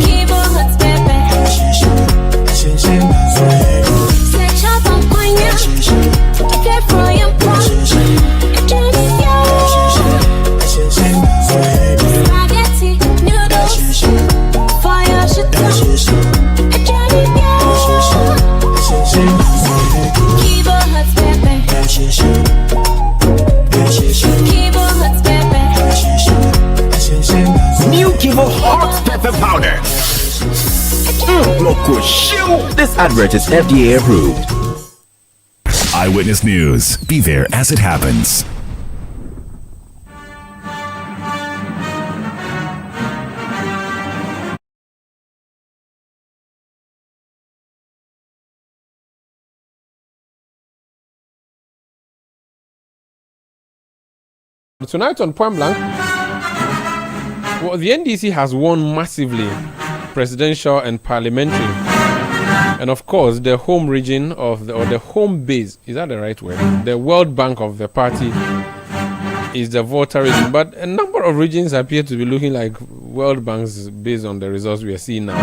Kivo hot pepper. Set chop on fire. Get fry and pop. Spaghetti. new Kivo hot pepper powder. Loco shoe. This advert is FDA approved. Eyewitness News. Be there as it happens. Tonight on Point Blank, well, the NDC has won massively, presidential and parliamentary. And of course, the home region of the, or the home base, is that the right word? The World Bank of the party is the Volta region. But a number of regions appear to be looking like World Banks based on the results we are seeing now.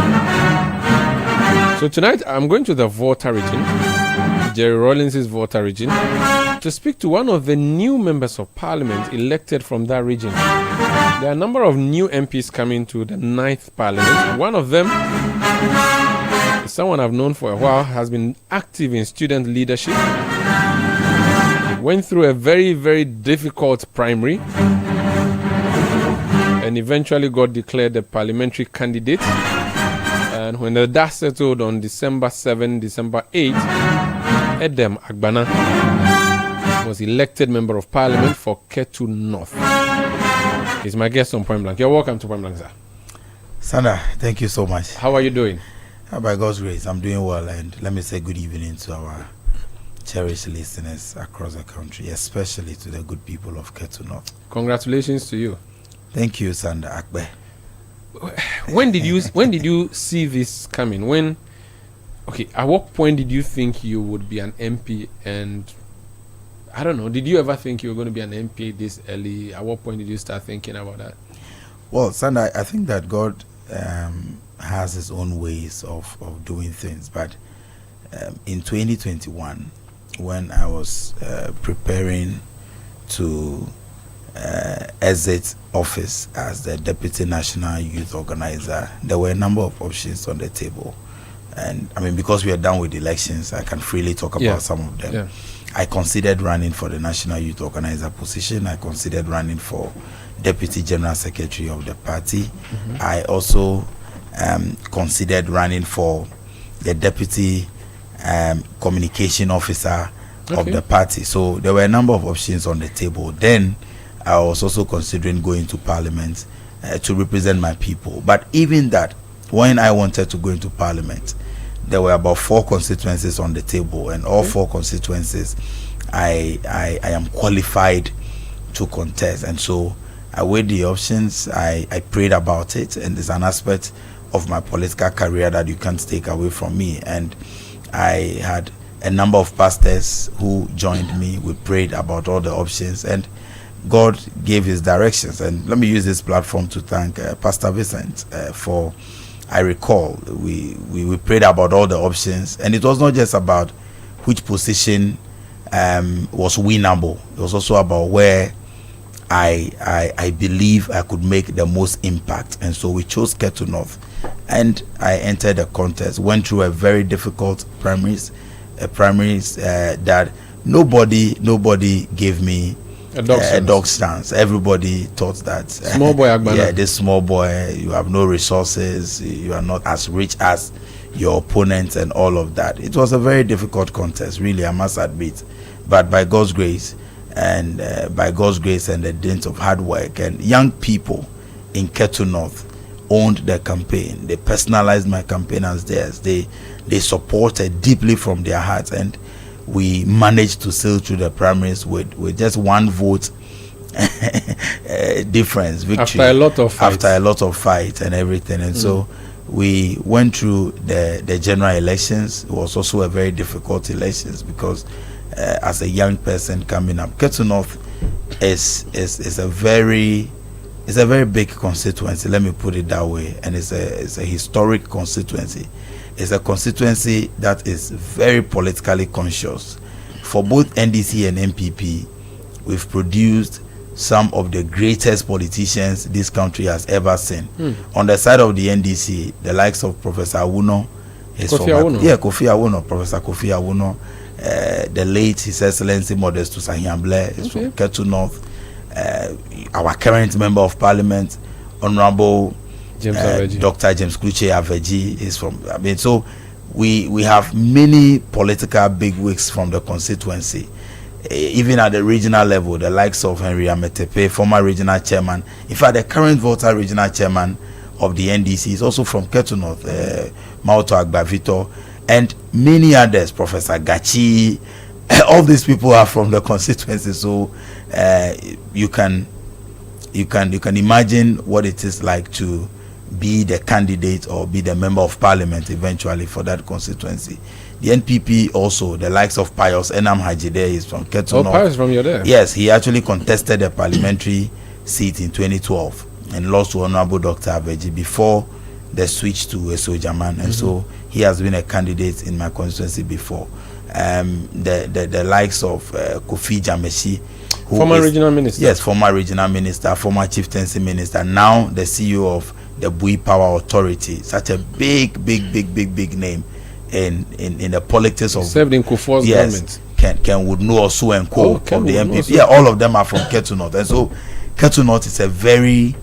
So tonight, I'm going to the Volta region, Jerry Rawlings' Volta region, to speak to one of the new members of parliament elected from that region. There are a number of new MPs coming to the 9th parliament. One of them is someone I've known for a while, has been active in student leadership, went through a very, very difficult primary, and eventually got declared a parliamentary candidate. And when the dust settled on December 7, December 8, Edem Agbana was elected Member of Parliament for Ketu North. He's my guest on Point Blank. You're welcome to Point Blank, sir. Sandra, thank you so much. How are you doing? By God's grace, I'm doing well, and let me say good evening to our cherished listeners across the country, especially to the good people of Ketu North. Congratulations to you. Thank you, Sandra Akbe. When did you see this coming? At what point did you think you would be an MP? And I don't know, did you ever think you were going to be an MP this early? At what point did you start thinking about that? Well, Sandra, I think that God has his own ways of doing things. But in 2021, when I was preparing to exit office as the Deputy National Youth Organizer, there were a number of options on the table. And I mean, because we are done with elections, I can freely talk about some of them. Yeah. I considered running for the National Youth Organizer position. I considered running for Deputy General Secretary of the party. Mm-hmm. I also considered running for the Deputy Communication Officer of the party. So there were a number of options on the table. Then I was also considering going to Parliament to represent my people. But even that, when I wanted to go into Parliament, there were about 4 constituencies on the table, and all 4 constituencies I am qualified to contest. And so I weighed the options, I prayed about it, and it's an aspect of my political career that you can't take away from me. And I had a number of pastors who joined me. We prayed about all the options, and God gave his directions. And let me use this platform to thank Pastor Vincent for, I recall, we prayed about all the options, and it was not just about which position was winnable. It was also about where I believe I could make the most impact. And so we chose Ketu North, and I entered the contest, went through a very difficult primaries that nobody gave me a dog's chance. Everybody thought that small boy Agbana. Yeah, this small boy, you have no resources, you are not as rich as your opponents, and all of that. It was a very difficult contest, really, I must admit. But by God's grace and the dint of hard work, and young people in Ketu North owned the campaign. They personalized my campaign as theirs. They supported deeply from their hearts, and we managed to sail through the primaries with just 1 vote difference, victory, after a lot of fight and everything. And so we went through the general elections. It was also a very difficult elections because as a young person coming up, Ketu North is a very big constituency, let me put it that way, and it's a historic constituency. It's a constituency that is very politically conscious. For both NDC and MPP, we've produced some of the greatest politicians this country has ever seen. On the side of the NDC, the likes of Professor Awuno, Kofi Awuno, Professor Kofi Awuno, the late His Excellency Modestus Ahiamble is from Ketu North. Our current Member of Parliament, Honorable James Dr. James Kluche Aveji is from. I mean, so we have many political bigwigs from the constituency. Even at the regional level, the likes of Henry Ametepe, former regional chairman. In fact, the current voter regional chairman of the NDC is also from Ketu North, Mauto Agbavito, and many others, Professor Gachi. All these people are from the constituency, so you can imagine what it is like to be the candidate or be the member of parliament eventually for that constituency. The NPP also, the likes of Pius Enam Hajide is from Ketu North. Oh, Pius from your there? Yes, he actually contested the parliamentary seat in 2012 and lost to Honorable Dr. Aveji before the switch to Esojaman, and so he has been a candidate in my constituency before. The likes of Kofi Jameshi, former regional minister. Yes, former regional minister, former chieftaincy minister, now the CEO of the Bui Power Authority. Such a big name in the politics of. Served in Kufuor's government. Ken Woodno Osu and Co of the MPP. Yeah, all of them are from Ketu North, and so Ketu North is a very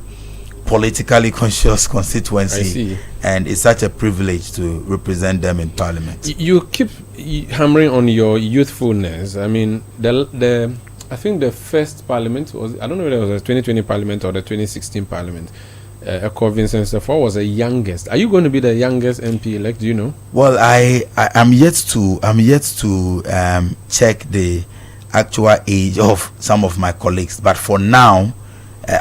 politically conscious constituency, and it's such a privilege to represent them in parliament. You keep hammering on your youthfulness. I mean, I think the first parliament was, I don't know whether it was the 2020 parliament or the 2016 parliament. Eko Vincent Sefo was the youngest. Are you going to be the youngest MP elect? Do you know? Well, I'm yet to check the actual age of some of my colleagues, but for now,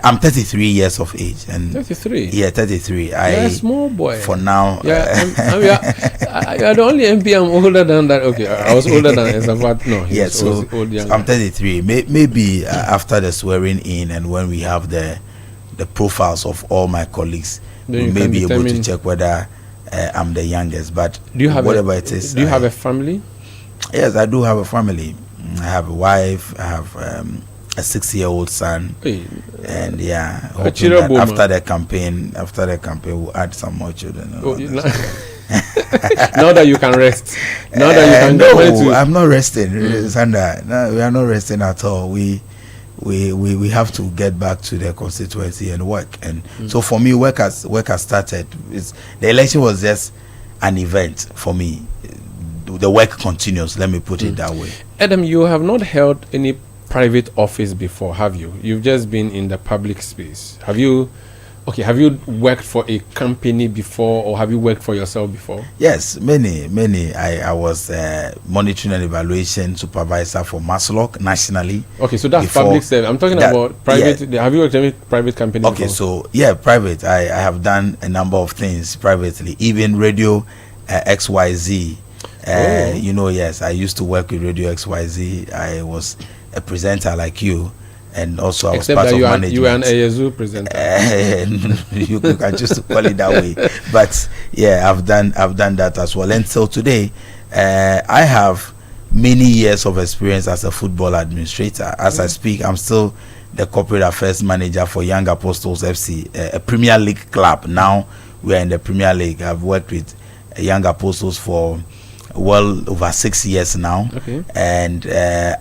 I'm 33 years of age. And 33? Yeah, 33. You're a small boy. For now. Yeah, you're the only MP I'm older than that. Okay, I was older than Esafat. No, he was old younger. I'm 33. Maybe after the swearing in and when we have the profiles of all my colleagues, we may be able to check whether I'm the youngest. But do you have whatever it is. Do you have a family? Yes, I do have a family. I have a wife. I have a 6-year-old son. Hey. And yeah, hoping that after the campaign we'll add some more children. Now that you can rest. Now that you can I'm not resting, Sandra. No, we are not resting at all. We have to get back to the constituency and work. And so for me, work has started. The election was just an event for me. The work continues. Let me put it that way. Adam, you have not held any private office before, have you? You've just been in the public space. Have you worked for a company before, or have you worked for yourself before? Yes, many. I was monitoring and evaluation supervisor for Maslock nationally. Okay, so that's public service. I'm talking about private. Yeah. Have you worked in a private company before? So yeah, private. I have done a number of things privately, even Radio XYZ. Yes, I used to work with Radio XYZ. I was a presenter like you, and also I was part of management. You were an ASU presenter. You can just call it that way. But yeah, I've done that as well. And so today, I have many years of experience as a football administrator. As I speak, I'm still the corporate affairs manager for Young Apostles FC, a Premier League club. Now we are in the Premier League. I've worked with Young Apostles for well over 6 years now. Okay. And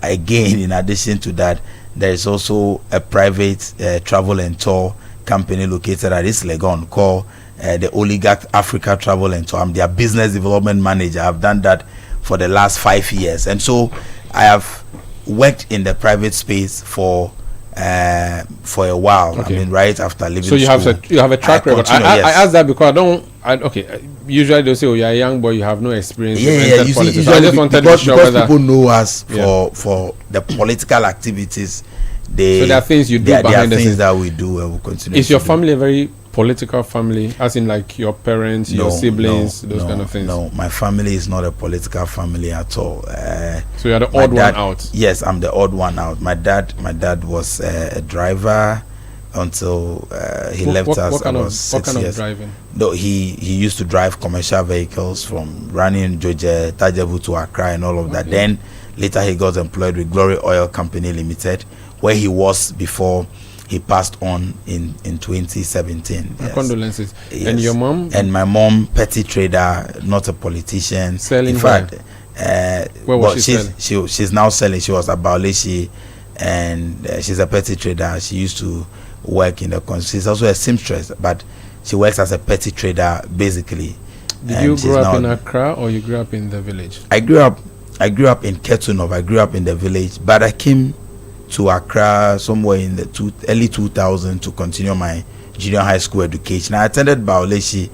again, in addition to that, there is also a private travel and tour company located at East Legon called the Oligarch Africa Travel and Tour. I'm their business development manager. I've done that for the last 5 years, and so I have worked in the private space for a while. Okay. I mean, right after leaving school. So you have a track record. I asked that because usually they say, you're a young boy, you have no experience. Usually I just wanted to show because people know us for the political activities. So there are things you do behind the scenes that we do and we'll continue. Is your family a very political family, as in like your parents, your siblings, those kind of things? No, my family is not a political family at all. So you're the odd one out. Yes, I'm the odd one out. My dad was a driver until he left us. What kind of driving? No, he used to drive commercial vehicles from running Georgia, Tajabu to Accra and all of that. Then later he got employed with Glory Oil Company Limited, where he was before he passed on in 2017. Yes. Condolences. Yes. And your mom? And my mom, petty trader, not a politician. Selling. In fact, where was she selling? She's now selling. She was at Bauleshi, and she's a petty trader. She used to work in the constituency. She's also a seamstress, but she works as a petty trader basically. Did you grow up in Accra or you grew up in the village? I grew up in Ketunov. I grew up in the village, but I came to Accra somewhere in the early 2000 to continue my junior high school education. I attended Bawaleshi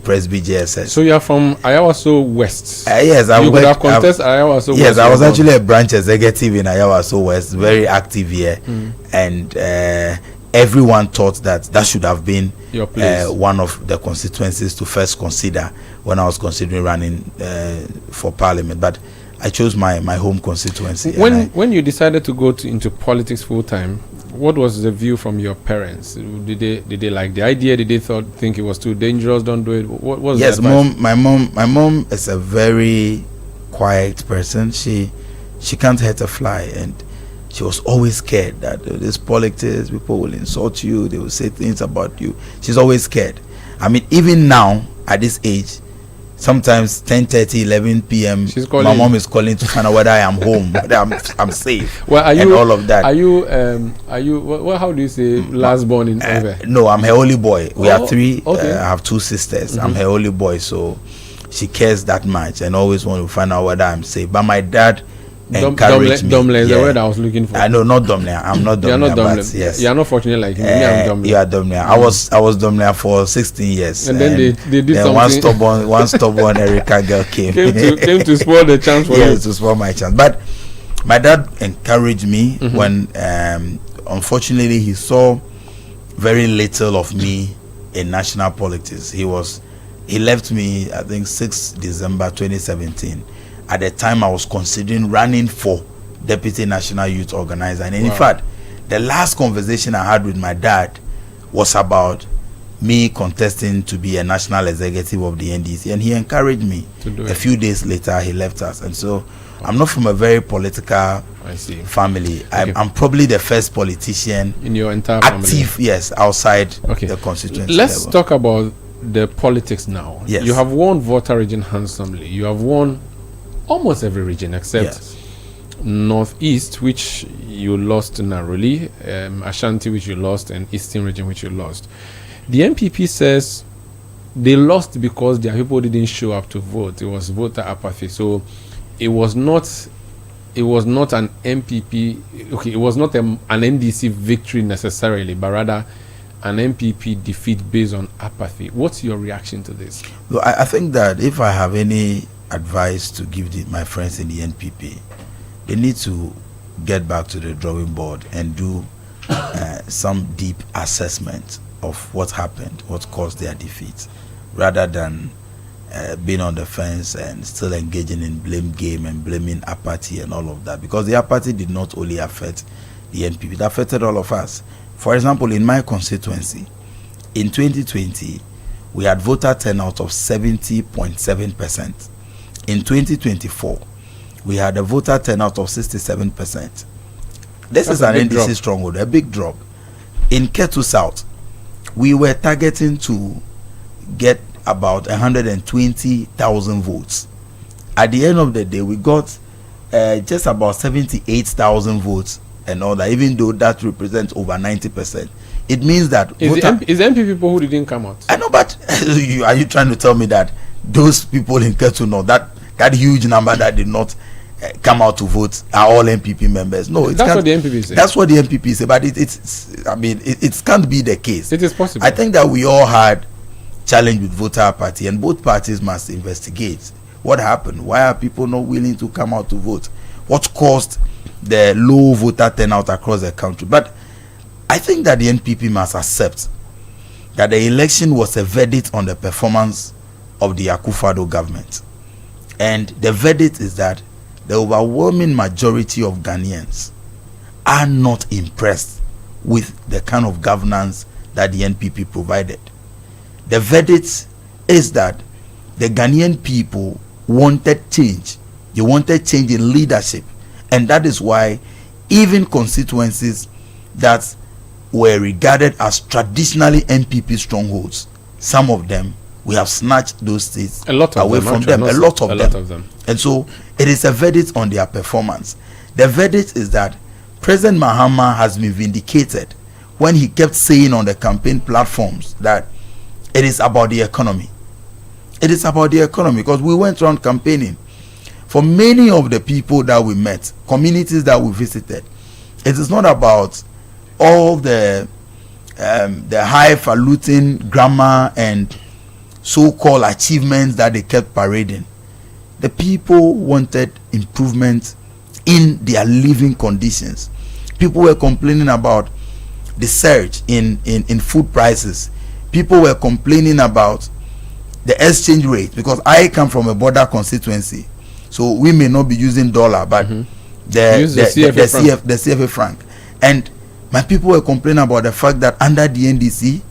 Presby JSS. So you are from Ayawaso West? Yes, I could have contested Ayawaso West. Yes, I was actually a branch executive in Ayawaso West, very active here, and everyone thought that should have been your place. One of the constituencies to first consider when I was considering running for Parliament. But I chose my home constituency. When you decided to go into politics full time, what was the view from your parents? Did they like the idea? Did they think it was too dangerous? Don't do it. What was yes, my mom is a very quiet person. She can't hurt a fly, and she was always scared that this politics, people will insult you, they will say things about you. She's always scared. I mean, even now at this age, sometimes 10:30, 11 p.m. my mom is calling to find out whether I am home, whether I'm safe. Well, and all of that. Are you how do you say last born in ever? No, I'm her only boy. We are three. Okay. I have two sisters. I'm her only boy, so she cares that much and always want to find out whether I'm safe. But my dad encouraged me. Dumble is the word I was looking for. I know, not Dumble. I'm not Dumble. You're not Dumble. Yes. You're not fortunate like me. I'm Dumble. You are Dumble. I was Dumble for 16 years. And then they did then something. One stubborn Erica girl came to spoil the chance for you. Yes, to spoil my chance. But my dad encouraged me when, unfortunately, he saw very little of me in national politics. He left me, I think, 6 December 2017. At the time, I was considering running for Deputy National Youth Organizer. And in fact, the last conversation I had with my dad was about me contesting to be a national executive of the NDC. And he encouraged me. A few days later, he left us. And so I'm not from a very political family. Okay. I'm probably the first politician in your entire active, family. Yes, outside the constituency. Let's talk about the politics now. Yes. You have won Volta region handsomely. You have won almost every region except Northeast, which you lost narrowly, Ashanti, which you lost, and Eastern region, which you lost. The MPP says they lost because their people didn't show up to vote. It was voter apathy. So it was not an MPP. Okay, it was not an NDC victory necessarily, but rather an MPP defeat based on apathy. What's your reaction to this? Well, I think that if I have any advice to give my friends in the NPP, they need to get back to the drawing board and do some deep assessment of what happened, what caused their defeat, rather than being on the fence and still engaging in blame game and blaming apathy and all of that. Because the apathy did not only affect the NPP, it affected all of us. For example, in my constituency, in 2020, we had voter turnout of 70.7%. In 2024, we had a voter turnout of 67%. This is an NDC stronghold, a big drop. In Ketu South, we were targeting to get about 120,000 votes. At the end of the day, we got just about 78,000 votes and all that, even though that represents over 90%. It means that is MP people who didn't come out? I know, but are you trying to tell me that those people in Ketu know that huge number that did not come out to vote are all MPP members? No, that's what the MPP say. That's what the MPP say, but it can't be the case. It is possible. I think that we all had challenge with voter apathy, and both parties must investigate what happened. Why are people not willing to come out to vote? What caused the low voter turnout across the country? But I think that the NPP must accept that the election was a verdict on the performance of the Akufo-Addo government. And the verdict is that the overwhelming majority of Ghanaians are not impressed with the kind of governance that the NPP provided. The verdict is that the Ghanaian people wanted change. They wanted change in leadership. And that is why even constituencies that were regarded as traditionally NPP strongholds, some of them, we have snatched those states away from them. A lot of them. And so it is a verdict on their performance. The verdict is that President Mahama has been vindicated when he kept saying on the campaign platforms that it is about the economy. It is about the economy, because we went around campaigning. For many of the people that we met, communities that we visited, it is not about all the highfalutin grammar and so-called achievements that they kept parading. The people wanted improvement in their living conditions. People were complaining about the surge in food prices. People were complaining about the exchange rate, because I come from a border constituency, so we may not be using dollar, but the CFA franc. And my people were complaining about the fact that under the NDC,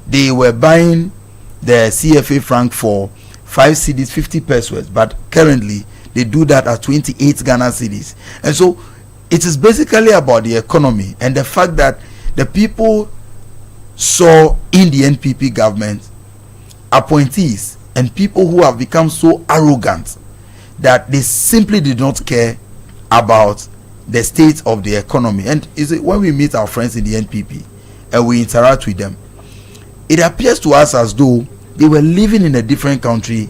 they were buying the CFA franc for 5 cedis, 50 pesos, but currently they do that at 28 Ghana cedis. And so it is basically about the economy and the fact that the people saw in the NPP government appointees and people who have become so arrogant that they simply did not care about the state of the economy. And is it when we meet our friends in the NPP and we interact with them, it appears to us as though they were living in a different country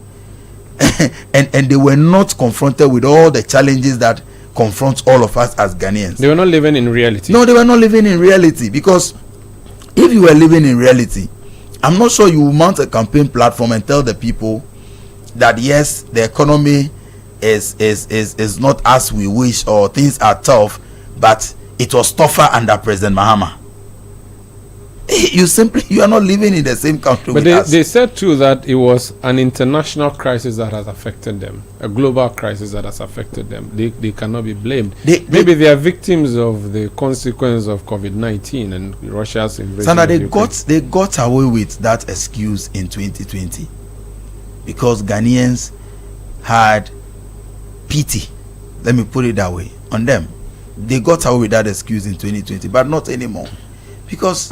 and they were not confronted with all the challenges that confront all of us as Ghanaians. They were not living in reality. No, they were not living in reality, because if you were living in reality, I'm not sure you will mount a campaign platform and tell the people that yes, the economy is not as we wish, or things are tough, but it was tougher under President Mahama. You are not living in the same country but with us. They said too that it was an international crisis that has affected them, a global crisis that has affected them. They cannot be blamed. Maybe they are victims of the consequence of COVID-19 and Russia's invasion. Sandra, they got away with that excuse in 2020 because Ghanaians had pity, let me put it that way, on them. They got away with that excuse in 2020, but not anymore, because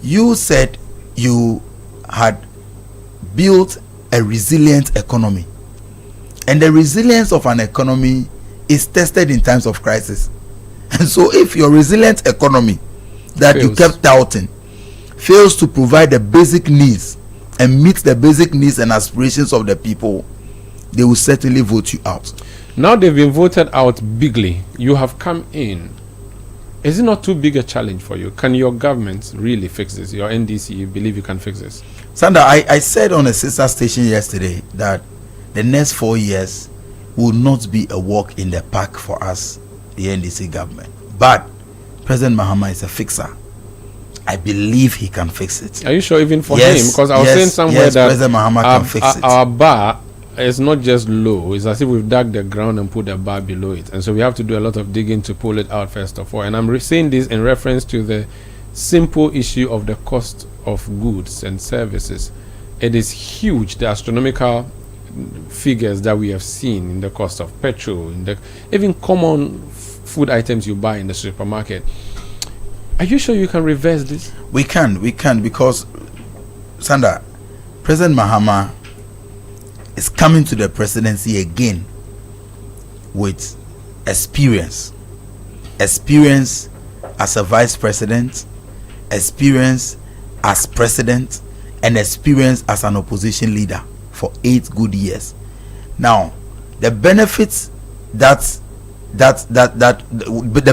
you said you had built a resilient economy, and the resilience of an economy is tested in times of crisis. And so if your resilient economy that you kept touting fails to provide the basic needs and meet the basic needs and aspirations of the people, they will certainly vote you out. Now they've been voted out bigly. You have come in. Is it not too big a challenge for you? Can your government really fix this? Your NDC, you believe you can fix this? Sandra, I said on a sister station yesterday that the next 4 years will not be a walk in the park for us, the NDC government. But President Mahama is a fixer. I believe he can fix it. Are you sure even for him? Because I was saying somewhere that President Mahama can fix it. Our bar is not just low. It's as if we've dug the ground and put the bar below it. And so we have to do a lot of digging to pull it out first of all. And I'm saying this in reference to the simple issue of the cost of goods and services. It is huge, the astronomical figures that we have seen in the cost of petrol, in the even common food items you buy in the supermarket. Are you sure you can reverse this? We can, because Sandra, President Mahama is coming to the presidency again with experience as a vice president, experience as president, and experience as an opposition leader for 8 good years. Now, the benefits the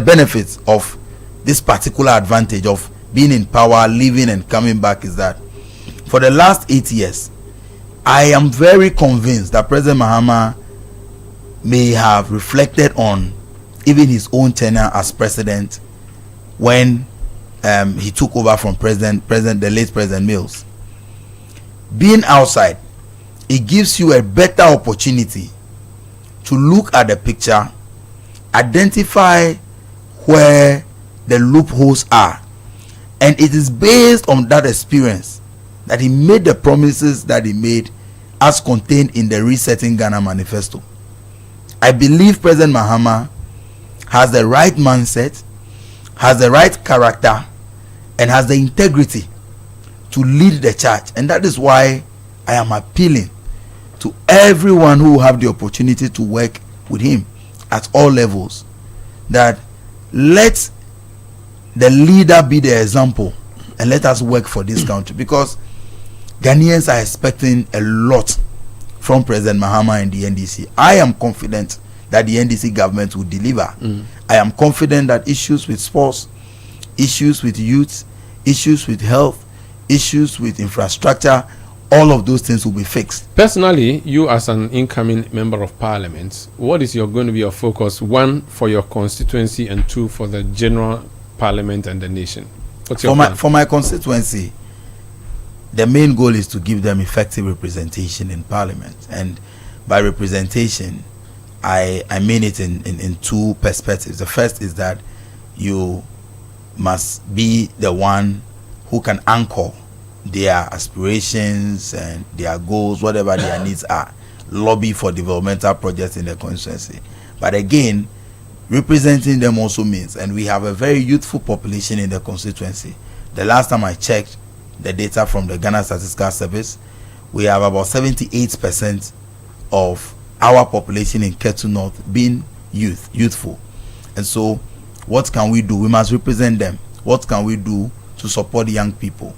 benefits of this particular advantage of being in power, leaving and coming back is that for the last 8 years, I am very convinced that President Mahama may have reflected on even his own tenure as president when he took over from the late President Mills. Being outside, it gives you a better opportunity to look at the picture, identify where the loopholes are, and it is based on that experience that he made the promises that he made as contained in the Resetting Ghana manifesto. I believe President Mahama has the right mindset, has the right character, and has the integrity to lead the charge. And that is why I am appealing to everyone who have the opportunity to work with him at all levels, that let the leader be the example, and let us work for this country, because Ghanaians are expecting a lot from President Mahama and the NDC. I am confident that the NDC government will deliver. I am confident that issues with sports, issues with youth, issues with health, issues with infrastructure, all of those things will be fixed. Personally, you as an incoming member of parliament, what is going to be your focus? One, for your constituency, and two, for the general parliament and the nation? What's your plan? For my constituency, the main goal is to give them effective representation in parliament. And by representation, I mean it in two perspectives. The first is that you must be the one who can anchor their aspirations and their goals, whatever their needs are, lobby for developmental projects in the constituency. But again, representing them also means, and we have a very youthful population in the constituency. The last time I checked the data from the Ghana Statistical Service, we have about 78% of our population in Ketu North being youthful. And so what can we do? We must represent them. What can we do to support young people?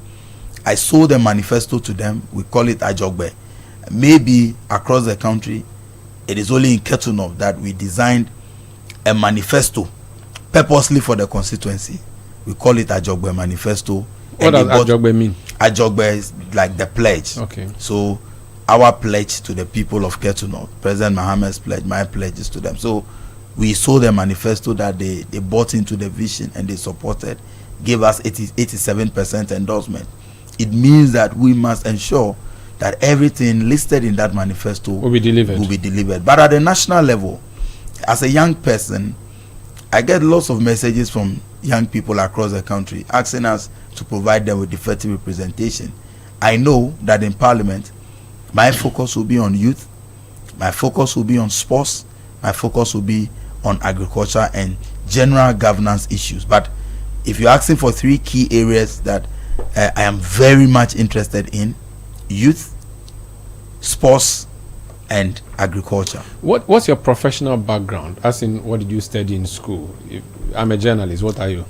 I sold a manifesto to them. We call it Ajogbe. Maybe across the country, it is only in Ketu North that we designed a manifesto purposely for the constituency. We call it Ajogbe Manifesto. What does Ajogbe mean? Ajogbe is like the pledge. Okay. So our pledge to the people of Ketu North, President Mahama's pledge, my pledge is to them. So we sold a manifesto that they bought into the vision and they supported, gave us 87% endorsement. It means that we must ensure that everything listed in that manifesto will be delivered. But at the national level, as a young person, I get lots of messages from young people across the country asking us to provide them with effective representation. I know that in Parliament, my focus will be on youth, my focus will be on sports, my focus will be on agriculture and general governance issues. But if you're asking for three key areas that I am very much interested in: youth, sports, and agriculture. What's your professional background? As in, what did you study in school? I'm a journalist. What are you?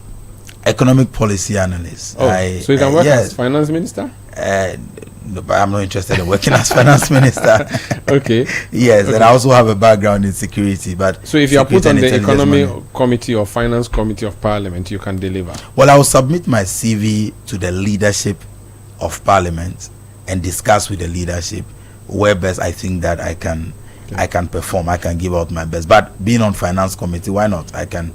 Economic policy analyst. Oh, so you can work as finance minister? No, but I'm not interested in working as finance minister. Okay. Yes, and I also have a background in security. But so if you are put on the economy committee or finance committee of parliament, you can deliver? Well, I will submit my CV to the leadership of parliament and discuss with the leadership where best I think that I can perform, I can give out my best. But being on finance committee, why not? I can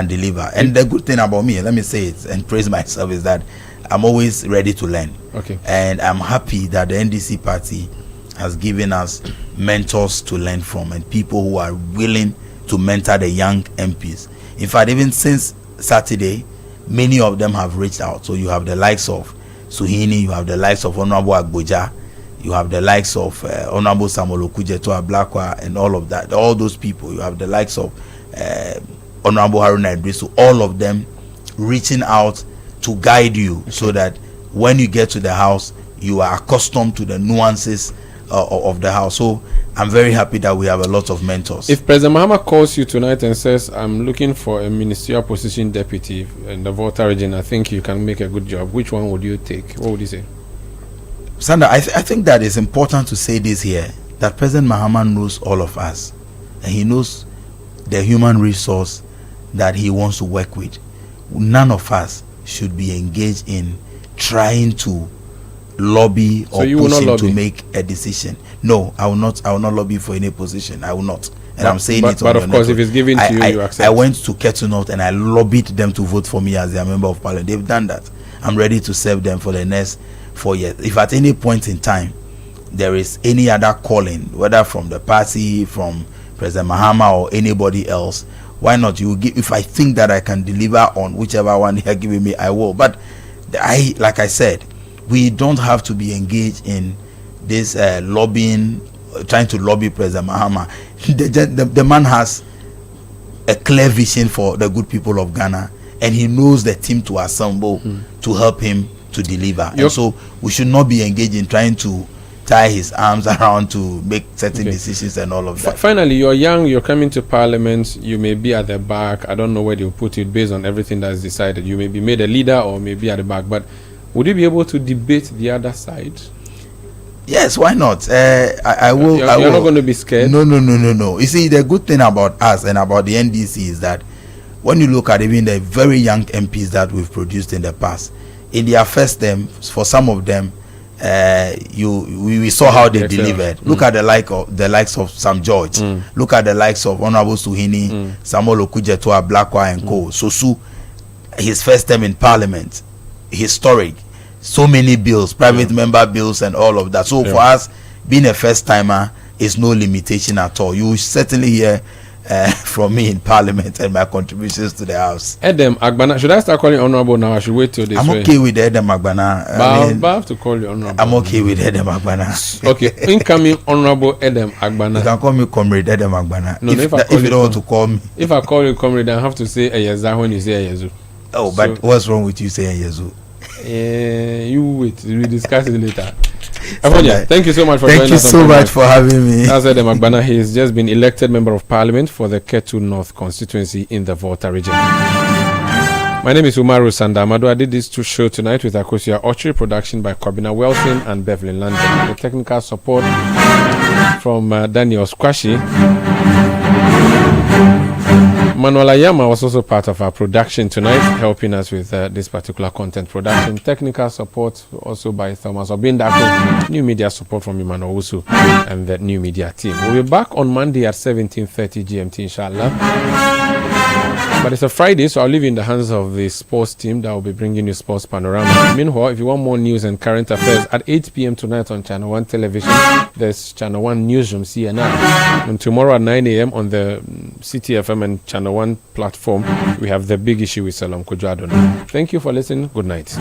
deliver. And the good thing about me, let me say it and praise myself, is that I'm always ready to learn. Okay. And I'm happy that the NDC party has given us mentors to learn from and people who are willing to mentor the young MPs. In fact, even since Saturday, many of them have reached out. So you have the likes of Suhini, you have the likes of Honorable Agboja, you have the likes of Honorable Samuel Okujeto Ablakwa and all of that. All those people. You have the likes of Honorable Haruna Idrisu. All of them reaching out to guide you so that when you get to the house, you are accustomed to the nuances of the house. So I'm very happy that we have a lot of mentors. If President Mahama calls you tonight and says, I'm looking for a ministerial position deputy in the Volta region, I think you can make a good job, which one would you take? What would you say? Sandra, I think that it's important to say this here, that President Mahama knows all of us. And he knows the human resource that he wants to work with. None of us should be engaged in trying to lobby or push him to make a decision. No, I will not lobby for any position. I will not. And I'm saying it. But of course, if it's given to you, you accept. I went to Ketu North and I lobbied them to vote for me as their member of parliament. They've done that. I'm ready to serve them for the next 4 years. If at any point in time there is any other calling, whether from the party, from President Mahama or anybody else, why not? You give. If I think that I can deliver on whichever one they are giving me, I will. But like I said, we don't have to be engaged in this lobbying, trying to lobby President Mahama. The man has a clear vision for the good people of Ghana, and he knows the team to assemble to help him to deliver. And so we should not be engaged in trying to tie his arms around to make certain decisions and all of that. Finally, you're young, you're coming to Parliament, you may be at the back. I don't know where they'll put it based on everything that's decided. You may be made a leader or maybe at the back, but would you be able to debate the other side? Yes, why not? I will. You're not going to be scared? No. You see, the good thing about us and about the NDC is that when you look at even the very young MPs that we've produced in the past, in their first term, for some of them, we saw how they delivered. Look at the likes of Sam George. Look at the likes of Honorable Suhini, Samuel Okujetua, Blackwire and Co. Sosu, his first term in Parliament, historic. So many bills, private member bills and all of that. So for us, being a first timer is no limitation at all. You will certainly hear from me in Parliament and my contributions to the House. Edem Agbana, should I start calling honorable now? I should wait till this I'm okay with Edem Agbana. I have to call you honorable. I'm okay with Edem Agbana. Okay, incoming honorable Edem Agbana. You can call me Comrade Edem Agbana. No, if you don't want to call me. If I call you Comrade, I have to say Eyeza when you say Eyezu. Oh, but what's wrong with you saying Eyezu? You wait. We'll discuss it later. Thank you so much for joining us. Thank you so much for having me. As Edem Agbana, he has just been elected Member of Parliament for the Ketu North constituency in the Volta region. My name is Umaru Sandamado. I did this two show tonight with Akosia Ochi, production by Corbina Wilson and Beverly London. The technical support from Daniel Squashi. Manuel Ayama was also part of our production tonight, helping us with this particular content production. Technical support also by Thomas Obindako. New media support from Emmanuel Usu and the new media team. We'll be back on Monday at 17:30 GMT, inshallah. But it's a Friday, so I'll leave you in the hands of the sports team that will be bringing you Sports Panorama. Meanwhile, if you want more news and current affairs, at 8 p.m. tonight on Channel 1 Television, there's Channel 1 Newsroom, CNR. And tomorrow at 9 a.m. on the Citi FM and Channel 1 platform, we have The Big Issue with Salam Kujadon. Thank you for listening. Good night.